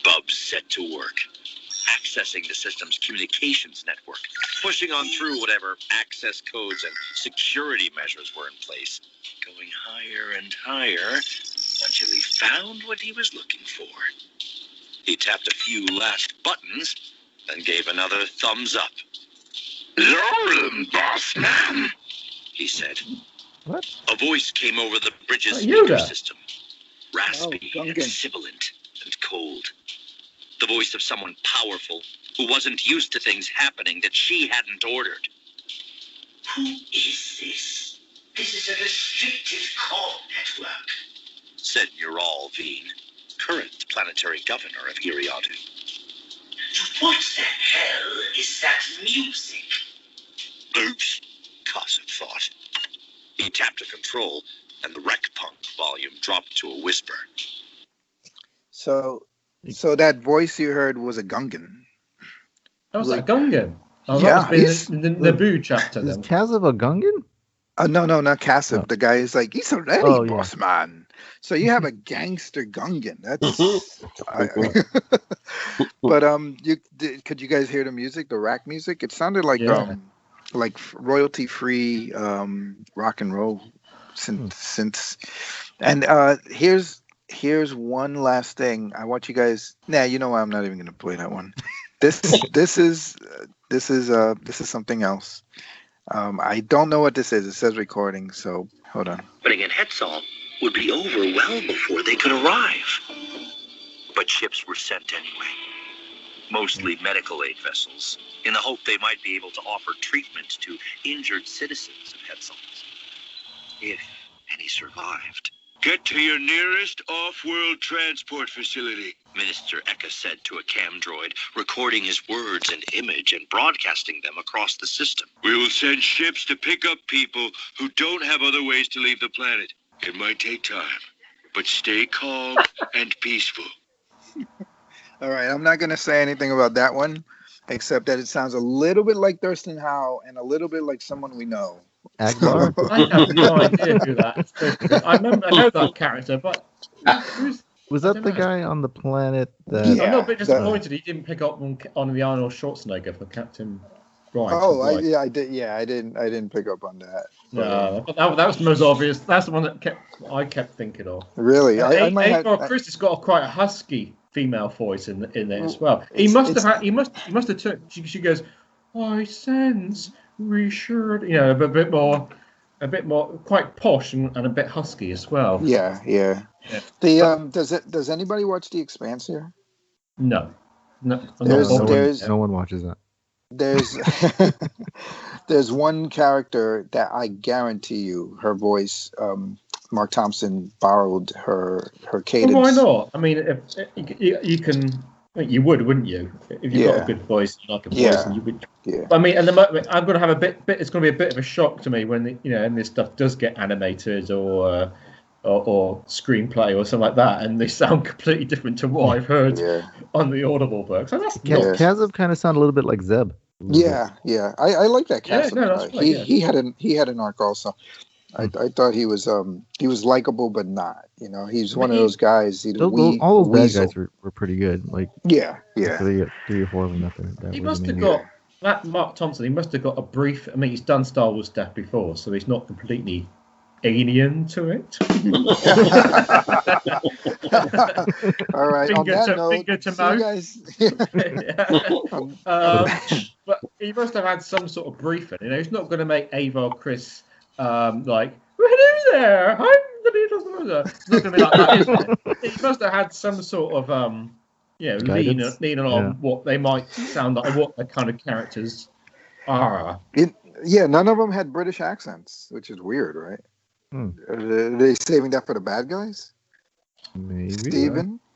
Bub set to work, accessing the system's communications network, pushing on through whatever access codes and security measures were in place, going higher and higher until he found what he was looking for. He tapped a few last buttons, then gave another thumbs up. "Lauren, boss man," he said. What? A voice came over the bridge's Yoda. speaker system, raspy and Gungan. sibilant and cold. The voice of someone powerful who wasn't used to things happening that she hadn't ordered. "Who is this? This is a restricted call network," said Neural Veen, current planetary governor of Iriadu. "What the hell is that music?" Oops, Kossoff thought. He tapped a control, and the wreck punk volume dropped to a whisper. So that voice you heard was a Gungan. That was like Gungan. Oh, Yeah, that must be in the Naboo chapter Is then. Kazov a Gungan? No, not Kassav. Oh. The guy is like, he's a ready Oh, yeah. boss man. So you have a gangster Gungan. That's. But could you guys hear the music, the rack music? It sounded like royalty free rock and roll since. And here's one last thing. I want you guys. Nah, you know what? I'm not even gonna play that one. This is something else. I don't know what this is. It says recording, so hold on. But again, Hetzal would be over well before they could arrive. But ships were sent anyway. Mostly medical aid vessels, in the hope they might be able to offer treatment to injured citizens of Hetzal. If any survived. "Get to your nearest off-world transport facility," Minister Eka said to a cam droid, recording his words and image and broadcasting them across the system. "We will send ships to pick up people who don't have other ways to leave the planet. It might take time, but stay calm and peaceful." All right, I'm not gonna say anything about that one, except that it sounds a little bit like Thurston Howe and a little bit like someone we know. Akbar? I have no idea who that is. I know that character, but who's Was that the guy on the planet that... Yeah. I'm a bit disappointed he didn't pick up on the Arnold Schwarzenegger for Captain Bright. I did. Yeah, I didn't pick up on that. No, but that was the most obvious. That's the one that I kept thinking of. Really, I might have. Chris has got quite a husky female voice in there as well. He must have took. She goes, "I sense reassured," a bit more, quite posh and a bit husky as well. Yeah. Does anybody watch The Expanse here? No. No one watches that. There's one character that I guarantee you, her voice. Mark Thompson borrowed her cadence. Well, why not? I mean, if you can. You would, wouldn't you? If you've got a good voice, you like a voice, and you would. Yeah. I mean, at the moment, I'm going to have a bit. It's going to be a bit of a shock to me when and this stuff does get animated or screenplay or something like that, and they sound completely different to what I've heard on the Audible book. So that's Kazov kind of sound a little bit like Zeb. Yeah. I like that Kazov. Yeah, he had an arc also. I thought he was likable, but not. He's one of those guys. All those bad guys were pretty good. Like 3 or 4 of them. He must have got that Mark Thompson. He must have got a brief. I mean, he's done Star Wars stuff before, so he's not completely alien to it. All right. On that note, finger to see you guys. But he must have had some sort of briefing. You know, he's not going to make Ava or Chris like, hello there, I'm the Beatles. It's not going to be like that, is it? He must have had some sort of leaning on what they might sound like, what the kind of characters are. None of them had British accents, which is weird, right? Are they saving that for the bad guys? Maybe.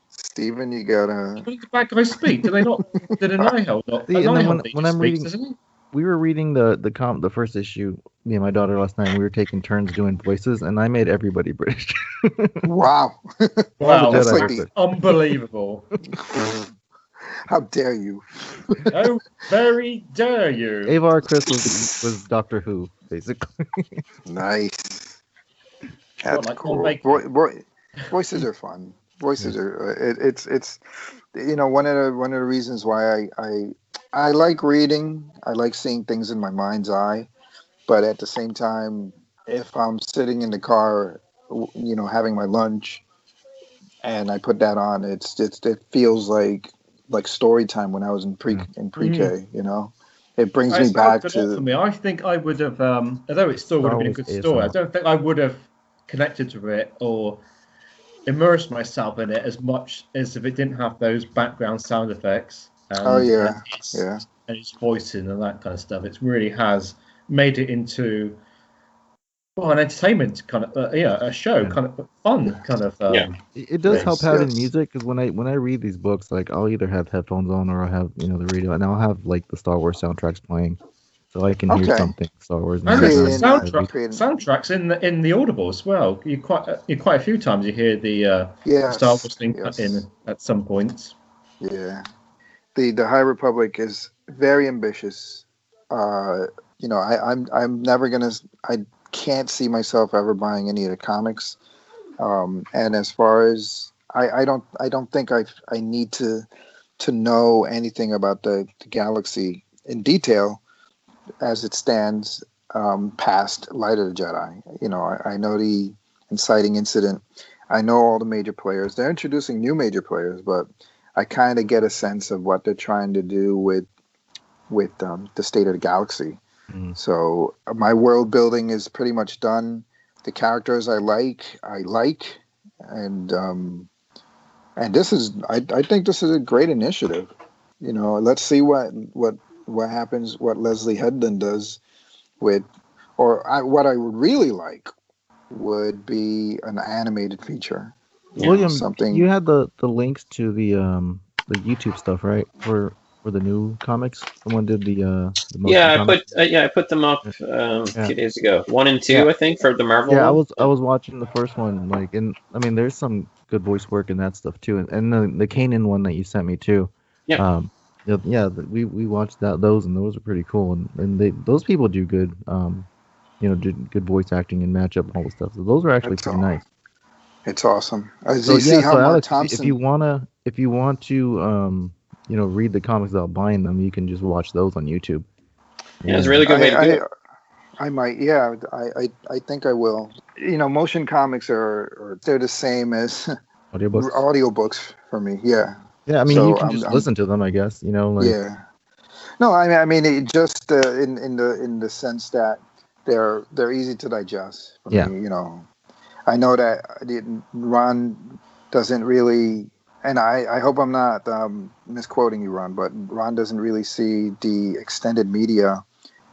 Steven, you gotta. What did the bad guys speak? Do they not? Did an Nihil not? See, and then when I'm reading, we were reading the first issue. Me and my daughter last night. We were taking turns doing voices, and I made everybody British. Wow! Wow, that's unbelievable. How dare you? How very dare you? Avar Chris was Doctor Who, basically. Nice. That's like cool. Voices are fun. Voices are. It's one of the reasons why I like reading. I like seeing things in my mind's eye, but at the same time, if I'm sitting in the car, having my lunch, and I put that on, it feels like story time when I was in pre-K. It brings me back to. For me, I think I would have, although it still would have been a good story, I don't think I would have connected to it or immersed myself in it as much as if it didn't have those background sound effects. And his voicing and that kind of stuff. It really has made it into an entertainment kind of, a show, kind of fun, kind of. It does help having music, because when I read these books, like I'll either have headphones on or I'll have the radio, and I'll have like the Star Wars soundtracks playing, so I can hear something Star Wars. And there's soundtracks in the Audible as well. You quite a few times you hear the Star Wars thing cut in at some points. Yeah, the High Republic is very ambitious. I'm never gonna. I can't see myself ever buying any of the comics. And as far as I don't think I need to know anything about the galaxy in detail as it stands past Light of the Jedi. I know the inciting incident. I know all the major players. They're introducing new major players, but I kind of get a sense of what they're trying to do with the state of the galaxy. So my world building is pretty much done. The characters I like, and this is I think this is a great initiative. Let's see what happens, what Leslie Headland does with, what I would really like would be an animated feature. William, you had the links to the YouTube stuff, right? For the new comics, someone did the I put them up a few days ago. 1 and 2, I think, for the Marvel. Yeah, one. I was watching the first one, and I mean, there's some good voice work in that stuff too, and the Kanan one that you sent me too. Yeah. We watched those, and those are pretty cool, and those people do good, did good voice acting and match up all the stuff. So those are actually pretty nice. It's awesome. Alex, if you want to read the comics without buying them, you can just watch those on YouTube. Yeah, it's a really good way to do it. I might, I think I will. Motion comics they're the same as audiobooks for me. Yeah. Yeah, I mean, you can just listen to them, I guess. Yeah. No, I mean, it just in the sense that they're easy to digest. For me, I know that Ron doesn't really. And I hope I'm not misquoting you, Ron, but Ron doesn't really see the extended media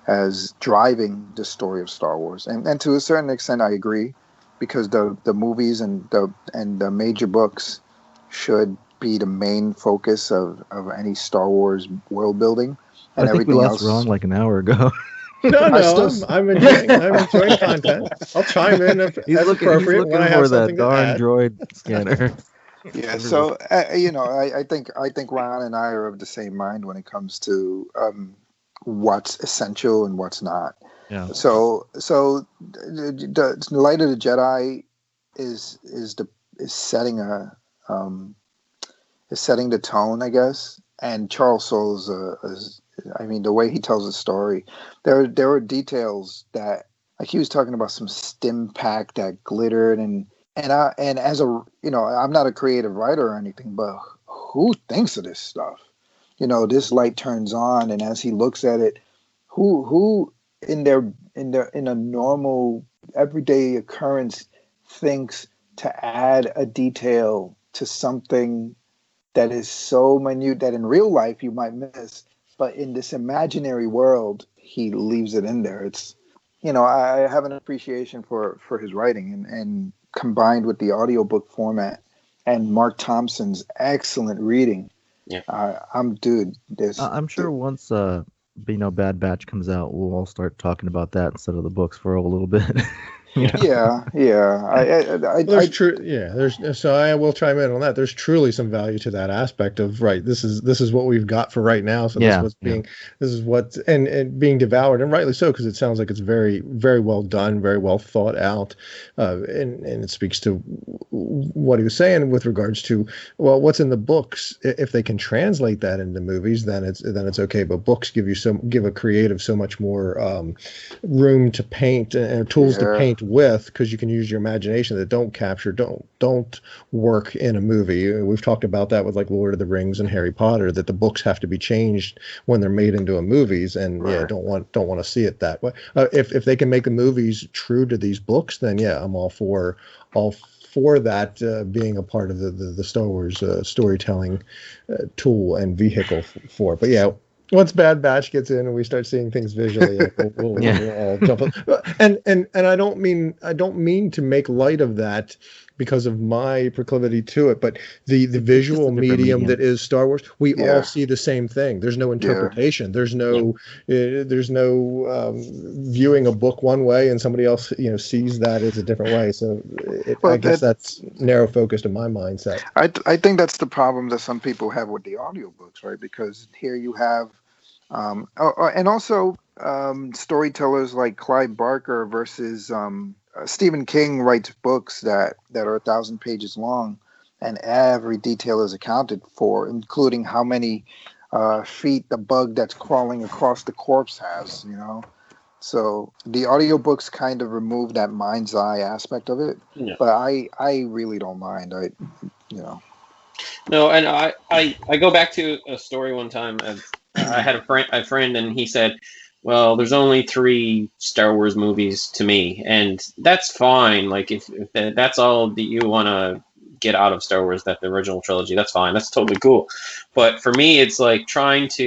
as driving the story of Star Wars. And to a certain extent, I agree, because the movies and the major books should be the main focus of any Star Wars world building. And I think we lost Ron like an hour ago. I'm enjoying content. I'll chime in if appropriate when I have something to add. Droid scanner. Yeah, so I think Ron and I are of the same mind when it comes to what's essential and what's not. Yeah. So the Light of the Jedi is setting the tone, I guess. And Charles Soule's the way he tells the story. There are details that like he was talking about some stim pack that glittered, and as a, I'm not a creative writer or anything, but who thinks of this stuff? This light turns on, and as he looks at it, who in a normal everyday occurrence thinks to add a detail to something that is so minute that in real life you might miss, but in this imaginary world he leaves it in there. It's, I have an appreciation for his writing, and combined with the audiobook format and Mark Thompson's excellent reading. Yeah, I'm sure once Bad Batch comes out, we'll all start talking about that instead of the books for a little bit. Yeah. There's true. Yeah, so I will chime in on that. There's truly some value to that aspect of, right, this is what we've got for right now. So this is what's and being devoured, and rightly so, because it sounds like it's very, very well done, very well thought out, and it speaks to what he was saying with regards to, well, what's in the books. If they can translate that into movies, then it's okay. But books give a creative so much more room to paint and tools to paint with, because you can use your imagination that don't work in a movie. We've talked about that with like Lord of the Rings and Harry Potter, that the books have to be changed when they're made into movies, and don't want to see it that way. If they can make the movies true to these books, then I'm all for that being a part of the Star Wars storytelling tool and vehicle for it. But once Bad Batch gets in and we start seeing things visually, we'll all jump up. And I don't mean to make light of that because of my proclivity to it, but the visual medium that is Star Wars, we all see the same thing. There's no interpretation. There's no viewing a book one way and somebody else sees that as a different way. So I guess that's narrow focused in my mindset. I think that's the problem that some people have with the audiobooks, right? Because here you have and also storytellers like Clive Barker versus Stephen King writes books that are 1,000 pages long, and every detail is accounted for, including how many feet the bug that's crawling across the corpse has, So the audiobooks kind of remove that mind's eye aspect of it, but I really don't mind. No, and I go back to a story one time. I had a friend, and he said, well, there's only 3 Star Wars movies to me, and that's fine. Like if that's all that you want to get out of Star Wars, that the original trilogy, that's fine. That's totally cool. But for me, it's like it's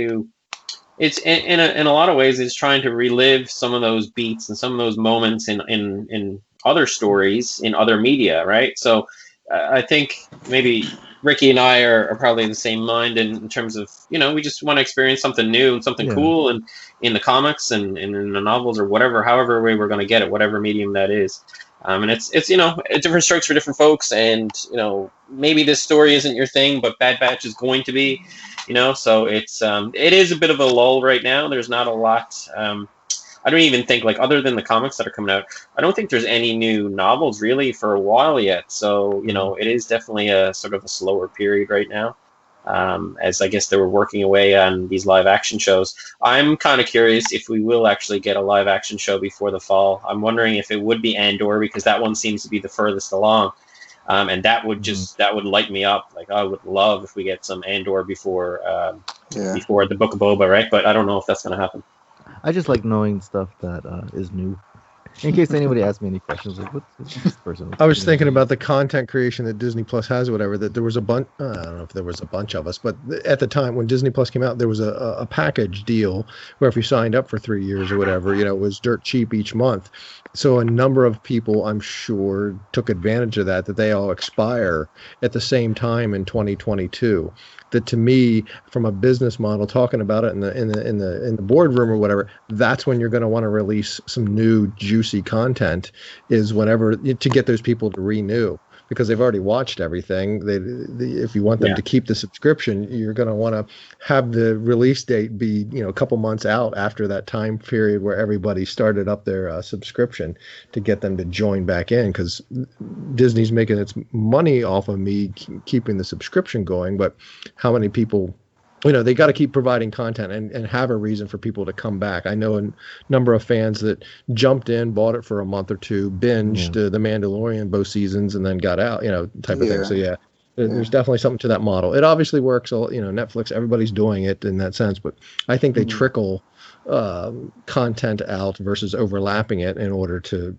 in a lot of ways, it's trying to relive some of those beats and some of those moments in other stories, in other media, right? So I think maybe Ricky and I are probably in the same mind in terms of, we just want to experience something new and something cool, and in the comics and in the novels or whatever, however way we're going to get it, whatever medium that is. And it's different strokes for different folks, and maybe this story isn't your thing, but Bad Batch is going to be, so it is a bit of a lull right now. There's not a lot. I don't even think, like, other than the comics that are coming out, I don't think there's any new novels really for a while yet. So, it is definitely a sort of a slower period right now, as I guess they were working away on these live action shows. I'm kind of curious if we will actually get a live action show before the fall. I'm wondering if it would be Andor, because that one seems to be the furthest along. And that would that would light me up. Like, I would love if we get some Andor before the Book of Boba, right? But I don't know if that's going to happen. I just like knowing stuff that is new. In case anybody asks me any questions, like, what's this person? I was thinking about the content creation that Disney Plus has or whatever, that there was a bunch, I don't know if there was a bunch of us, but at the time when Disney Plus came out, there was a package deal where if you signed up for 3 years or whatever, it was dirt cheap each month. So a number of people, I'm sure, took advantage of that they all expire at the same time in 2022. That, to me, from a business model, talking about it in the boardroom or whatever, that's when you're going to want to release some new juicy content, is whenever, to get those people to renew, because they've already watched everything. If you want them to keep the subscription, you're going to want to have the release date be a couple months out after that time period where everybody started up their subscription, to get them to join back in, because Disney's making its money off of me keeping the subscription going. But how many people they got to keep providing content and have a reason for people to come back. I know a number of fans that jumped in, bought it for a month or two, binged The Mandalorian both seasons, and then got out, type of thing. So there's definitely something to that model. It obviously works. Netflix, everybody's doing it in that sense, but I think they trickle content out versus overlapping it in order to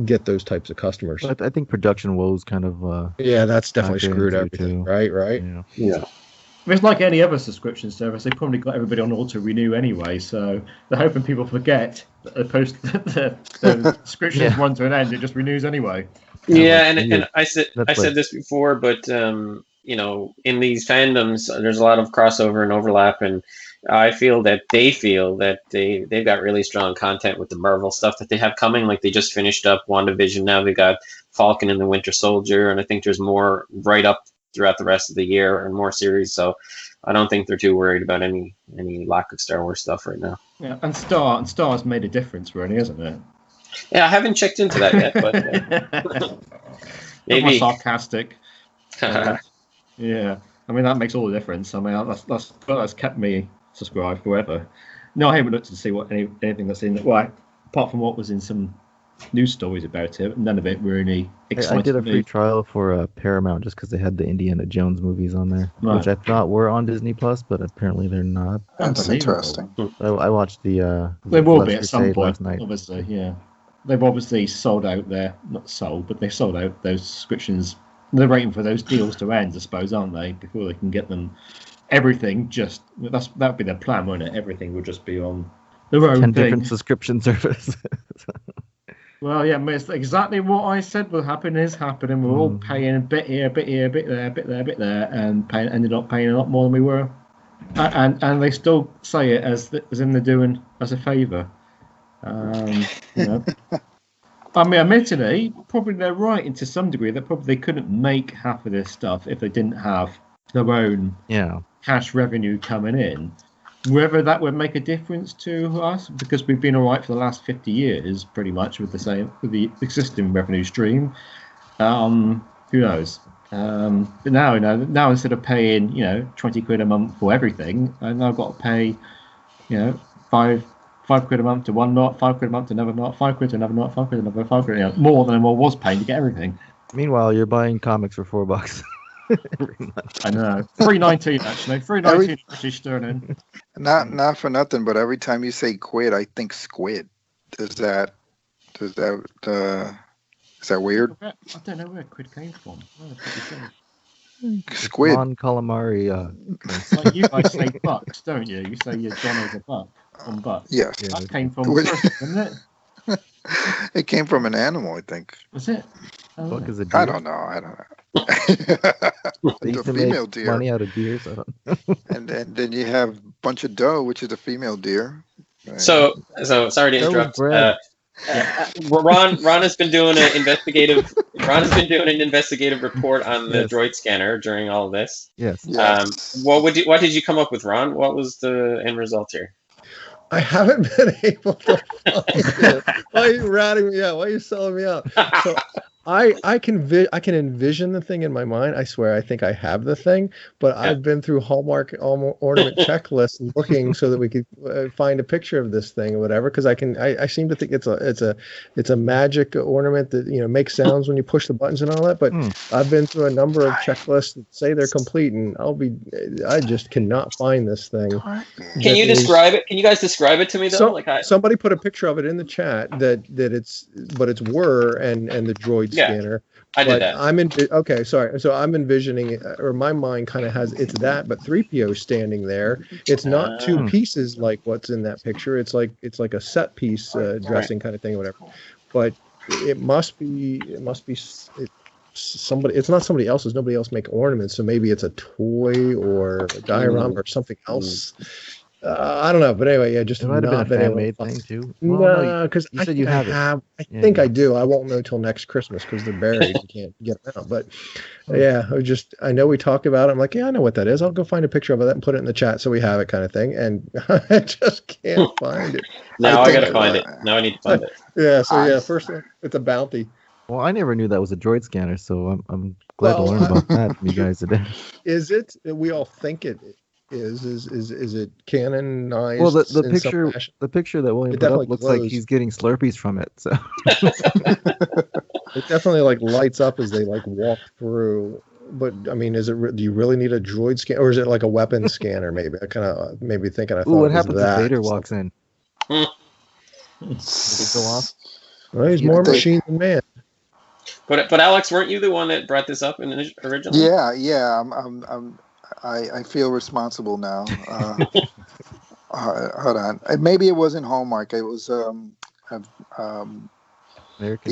get those types of customers. But I think production woes kind of that's definitely screwed everything. Right. Yeah. It's like any other subscription service. They probably got everybody on auto renew anyway, so they're hoping people forget that the subscriptions run to an end. It just renews anyway. Yeah, and I said this before, but in these fandoms, there's a lot of crossover and overlap, and I feel that they've got really strong content with the Marvel stuff that they have coming. Like they just finished up WandaVision. Now they got Falcon and the Winter Soldier, and I think there's more right up throughout the rest of the year and more series. So I don't think they're too worried about any lack of Star Wars stuff right now. Yeah, and Star's made a difference, really, isn't it? Yeah, I haven't checked into that yet, but maybe more sarcastic. Yeah, I mean that makes all the difference. I mean that's kept me subscribed forever. No, I haven't looked to see what anything that's in it. Well, apart from what was in some news stories about it, none of it really excited I did a me. free trial for Paramount just because they had the Indiana Jones movies on there, which I thought were on Disney Plus, but apparently they're not. That's interesting. I watched the. They will be at some point. Last night. Obviously, yeah. They've obviously sold out not sold, but they sold out those subscriptions. They're waiting for those deals to end, I suppose, aren't they? Before they can get them. Everything that would be their plan, won't it? Everything would just be on their own 10 thing. different subscription services. Well, yeah, it's exactly what I said will happen is happening. We're all paying a bit here, a bit there, a bit there, and ended up paying a lot more than we were. And they still say it as in they're doing as a favour. I mean, admittedly, probably they're right to some degree. That probably they couldn't make half of this stuff if they didn't have their own cash revenue coming in. Whether that would make a difference to us, because we've been all right for the last 50 years, pretty much with the existing revenue stream. Who knows? But now instead of paying £20 a month for everything, I've now got to pay £5 a month to one knot, £5 a month to another knot, £5 to another knot, £5 to another, £5 more than I was paying to get everything. Meanwhile, you're buying comics for $4. I know. $3.19 actually. $3.19 British sterling. Not for nothing, but every time you say quid, I think squid. Is that weird? I don't know where quid came from. Squid. Mon calamari. Like you guys say bucks, don't you? You say your $1 a buck on bucks. Yes. That came from didn't it? It came from an animal, I think. Was it? Buck is a deer. I don't know. They used to female make deer. money out of deers. I don't know. and then you have a bunch of doe, which is a female deer. Right? So sorry to interrupt. Ron has been doing an investigative. Ron has been doing an investigative report on the droid scanner during all of this. Yes. What did you come up with, Ron? What was the end result here? I haven't been able to find it. Why are you ratting me out? Why are you selling me out? So I can envision the thing in my mind. I swear, I think I have the thing, but I've been through Hallmark ornament checklists looking so that we could find a picture of this thing or whatever. Because I seem to think it's a magic ornament that makes sounds when you push the buttons and all that. But I've been through a number of checklists that say they're complete, and I just cannot find this thing. Can you describe it? Can you guys describe it to me though? Somebody put a picture of it in the chat that it's whir and the droid scanner. I did that. Okay, sorry. So I'm envisioning, or my mind kind of has it's that, but 3PO standing there. It's not two pieces like what's in that picture. It's like a set piece dressing kind of thing or whatever. But it must be somebody. It's not somebody else's. Nobody else make ornaments, so maybe it's a toy or a diorama or something else. I don't know, but anyway, just it might have been a fan-made thing too. No, because you said you have it. I think I do. I won't know till next Christmas because they're buried. You can't get them out. But I know we talked about it. I'm like, I know what that is. I'll go find a picture of that and put it in the chat so we have it, kind of thing. And I just can't find it. Now I gotta find it. Now I need to find it. Yeah. So first it's a bounty. Well, I never knew that was a droid scanner, so I'm glad to learn about that from you guys today. Is it? We all think it is it canonized? Well, the in some picture fashion? the picture that William It put up definitely looks like glows. he's getting Slurpees from it. So It definitely like lights up as they like walk through. But I mean, do you really need a droid scan, or is it like a weapon scanner? Maybe I kind of maybe thinking I thought ooh, what it was happens if that. Vader walks in? Does it go off? Well, he's Yeah, more they- machine than man. But Alex, weren't you the one that brought this up originally? Yeah. I feel responsible now. Hold on. Maybe it wasn't Hallmark. It was American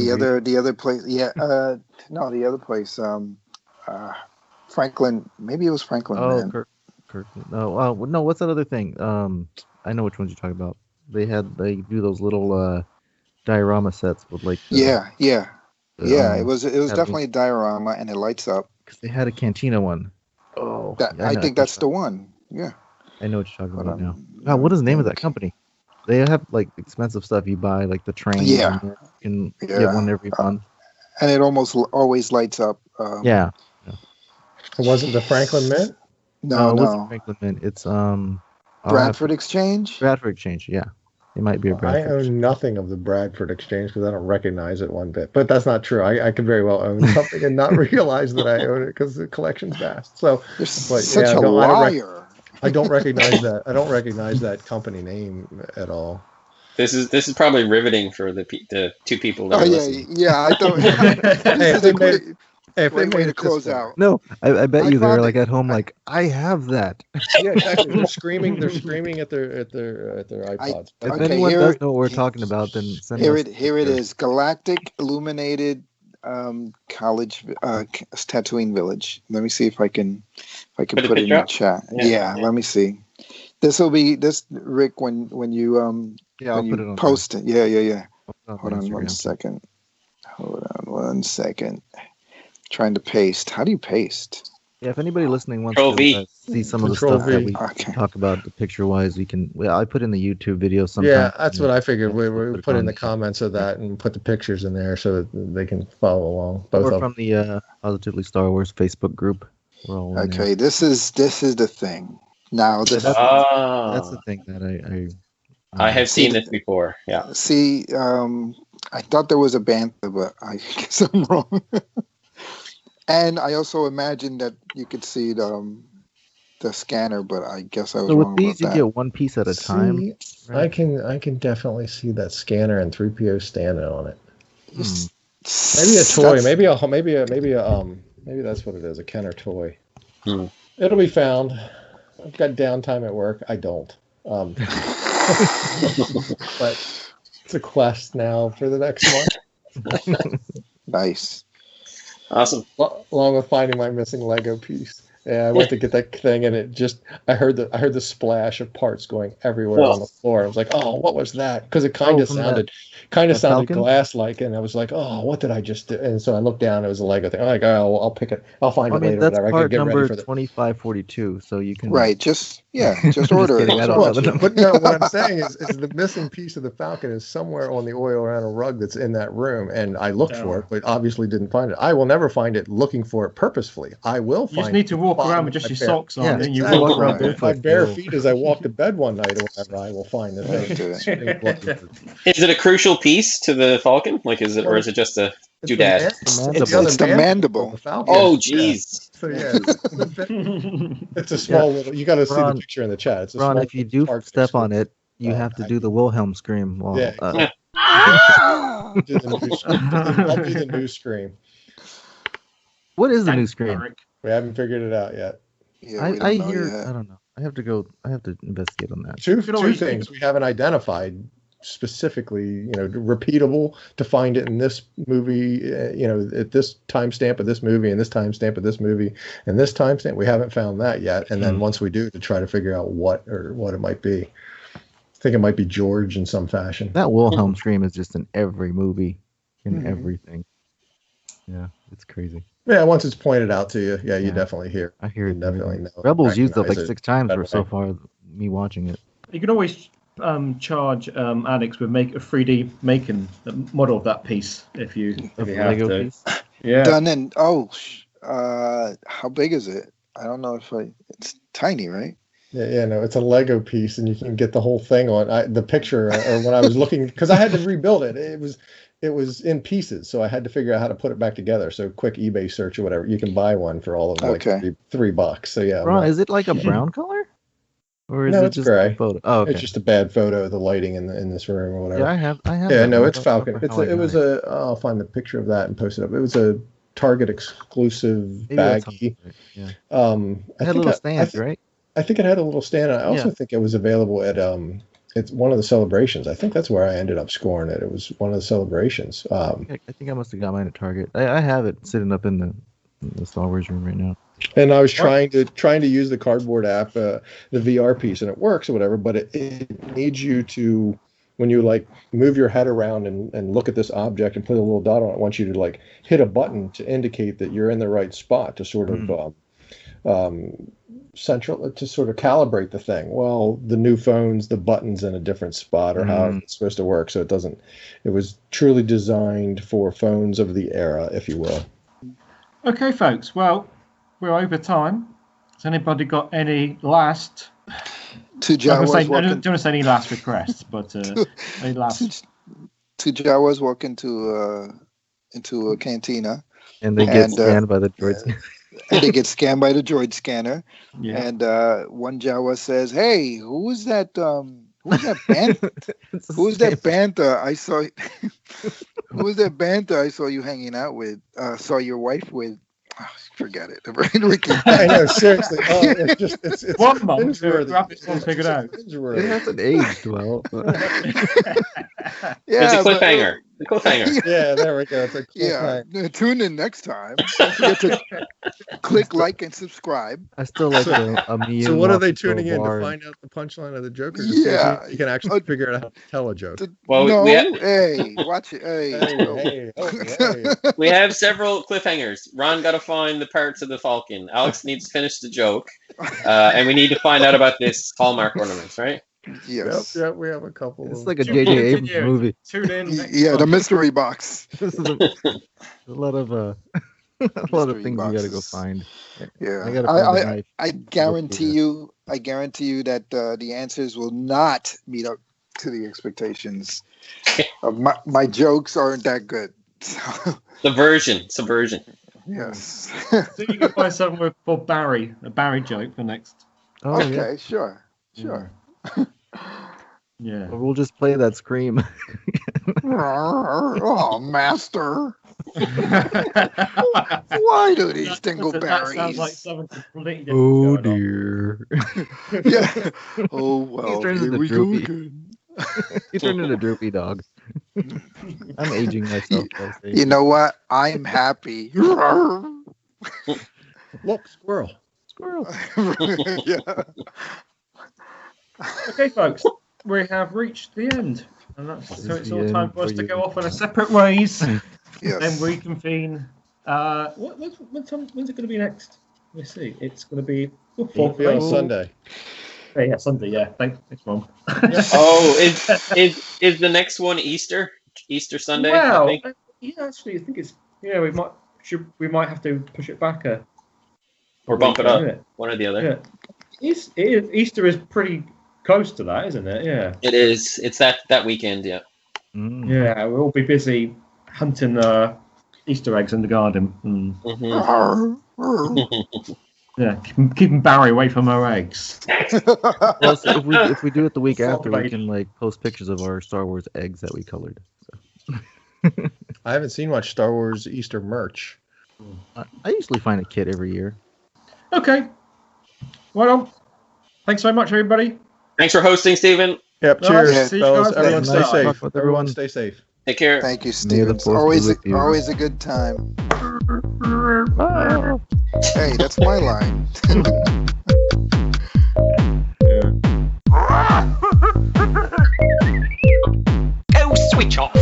the other place. Yeah. No, the other place. Franklin. Maybe it was Franklin. Oh, Man. Kirk. No, no. What's that other thing? I know which ones you're talking about. They do those little diorama sets with like. Yeah. It was having- definitely a diorama, and it lights up. Because they had a cantina one. Oh, yeah, I think that's the one. Yeah. I know what you're talking Hold about on. now. God, what is the name of that company? They have like expensive stuff you buy, like the train. Yeah. You can get Yeah. one every month. And it almost always lights up. Yeah. It wasn't the Franklin Mint. No, it wasn't no. Franklin Mint. It's Bradford Exchange. Bradford Exchange. Yeah, it might be a I Bradford. own nothing of the Bradford Exchange because I don't recognize it one bit. But that's not true. I could very well own something and not realize that I own it because the collection's vast. So, You're but, such yeah, a no, liar. I don't recognize that. I don't recognize that company name at all. This is probably riveting for the two people that Oh are yeah, listening. yeah. I thought this is a great way to close out. No, I bet I you they're found like it. at home, like I have that. Yeah, exactly. They're screaming. They're screaming at their iPods. If Okay, anyone here- does know what we're talking about, then send Here us. it is. Galactic Illuminated College Tatooine Village. Let me see if I can Put a put it in picture the up? chat. Yeah. Yeah, let me see. This will be Rick when you Yeah, I'll when put it you on post it. Yeah. on Hold on Instagram, one too. second. Hold on one second. Trying to paste. How do you paste? Yeah, if anybody listening wants Control to V. see some of the Control stuff that V. we Okay. talk about, the picture-wise, we can. Well, I put in the YouTube video sometimes. Yeah, that's what I figured. We Put it put in on the comments of that and put the pictures in there so that they can follow along. Both Or of from them. the Positively Star Wars Facebook group. We're all in there. Okay, this is the thing. Now this That's Ah, the thing that I have See, seen this before. Yeah. see, I thought there was a bantha, but I guess I'm wrong. And I also imagined that you could see the scanner, but I guess I was So with wrong these, you about that. get one piece at a time. See, right? I can definitely see that scanner and 3PO standing on it. Hmm. Maybe a toy. That's- Maybe that's what it is. A Kenner toy. Hmm. It'll be found. I've got downtime at work. I don't. But it's a quest now for the next month, Nice. Awesome. along with finding my missing Lego piece. Yeah, I went to get that thing, and it just I heard the splash of parts going everywhere on the floor. I was like, oh, what was that? Because it kind of from sounded that sounded Falcon? glass-like, and I was like, oh, what did I just do? And so I looked down, it was a Lego thing. I'm like, oh, I'll pick it. I'll find I it mean, later. that's Whatever. I part could get ready number for the 2542, so you can. Right. Just Just order kidding, it. I don't know the number. But no, what I'm saying is the missing piece of the Falcon is somewhere on the oil around a rug that's in that room, and I looked for it, but obviously didn't find it. I will never find it looking for it purposefully. I will You find just need to walk bottom around of with just my your pair. socks on, Yeah, and you exactly. walk Walk around around with my barefoot. bare feet as I walk to bed one night or whatever. I will find the thing. Is it a crucial piece to the Falcon? Like, is it, or is it just a doodad? It's the mandible. of the Falcon. Oh, jeez. So yeah, it's a small little. You got to see the Ron- picture in the chat. It's a Ron, small if you do part step that's- on it, you have to do the Wilhelm scream. While, Yeah, Ah! do the new scream. I'll do the new scream. what is the new Thanks, scream? Eric. We haven't figured it out yet. Yeah, we I don't know hear. yet. I don't know. I have to investigate on that. Two always- things we haven't identified specifically, repeatable to find it in this movie, at this timestamp of this movie and this timestamp of this movie and this timestamp. We haven't found that yet. And then once we do, to try to figure out what it might be. I think it might be George in some fashion. That Wilhelm scream is just in every movie, in Mhm. everything. Yeah, it's crazy. Yeah, once it's pointed out to you, you Yeah. definitely hear. I hear You it. definitely know. Rebels used it like recognize it. 6 times Right or so away. far. Me watching it. You can always charge Alex with make a 3D making model of that piece if you Of the have Lego to. piece. Yeah. Done in how big is it? I don't know if it's tiny, right? Yeah, no, it's a Lego piece, and you can get the whole thing on the picture. Or when I was looking, because I had to rebuild it, it was in pieces, so I had to figure out how to put it back together. So quick eBay search or whatever, you can buy one for all of like $3. So yeah, Ron, is it like a brown color, or is no, it it's just gray. a photo? Oh, okay. It's just a bad photo of the lighting in this room or whatever. Yeah, I have. Yeah, that no, one. it's Falcon. I'll find the picture of that and post it up. It was a Target exclusive baggie. Yeah. It had little stands, right? I think it had a little stand. And I also think it was available at it's one of the celebrations. I think that's where I ended up scoring it. It was one of the celebrations. I think I must have got mine at Target. I have it sitting up in the Star Wars room right now. And I was trying to use the cardboard app, the VR piece, and it works or whatever. But it needs you to, when you like move your head around and look at this object and put a little dot on it, it wants you to like hit a button to indicate that you're in the right spot to sort of central to sort of calibrate the thing. Well, the new phones, the button's in a different spot or how it's supposed to work, so it was truly designed for phones of the era, if you will. Okay, folks. Well, we're over time. Has anybody got any last? Two Jawas I don't want to say any last requests, but any last. Two Jawas walk into a cantina, and they get scanned by the droid. And they get scanned by the droid scanner. Yeah. And one Jawa says, "Hey, who's that bantha? Who's that bantha I saw? Who's that bantha I saw you hanging out with? Saw your wife with?" Oh, forget it. I know, seriously. Oh, it's 1 month to wrap this one figured out. It hasn't aged well. There's a cliffhanger. The cliffhanger. Yeah, there we go. It's a cliffhanger. Yeah, tune in next time. Don't forget to click like and subscribe. I still like a meme. So what are they tuning in to find out the punchline of the joke? Or just you can actually figure out how to tell a joke. Well, hey, watch it. Hey. We have several cliffhangers. Ron got to find the parts of the Falcon. Alex needs to finish the joke, and we need to find out about this Hallmark ornaments, right? Yes. Yep, we have a couple. It's like a J.J. Abrams movie. Tune in. The mystery box. This is a lot of things you got to go find. Yeah, I guarantee you that the answers will not meet up to the expectations. My jokes aren't that good. So. Subversion. Yes. So you can find something for Barry, a Barry joke for next. Oh, okay, yeah. Sure. Yeah. We'll just play that scream. Oh, master. Why do these dingleberries? That sounds like something completely different. Oh, dear. Yeah. Oh, well, here we go again. He turned into Droopy Dog. I'm aging myself. You know what? I'm happy. Look, squirrel. Yeah. Okay, folks, we have reached the end, and so it's all time for us to go off on a separate ways. Yes. Then reconvene. When's it going to be next? Let's see. It's going to be Sunday. Yeah, Sunday. Yeah, thanks, Mom. Oh, is the next one Easter Sunday? Well, I think. Actually, I think it's we might have to push it back or bump it up, one or the other. Yeah. Easter is pretty close to that, isn't it? Yeah. It is. It's that weekend, yeah. Yeah, we'll all be busy hunting Easter eggs in the garden. Yeah, keeping Barry away from our eggs. Well, so if we do it the week after, we can like post pictures of our Star Wars eggs that we colored. So. I haven't seen much Star Wars Easter merch. I usually find a kit every year. Okay. Well, thanks very much, everybody. Thanks for hosting, Stephen. Yep. Cheers, fellas. Everyone stay safe. Everyone stay safe. Take care. Thank you, Stephen. Always a good time. Hey, that's my line. Go switch off.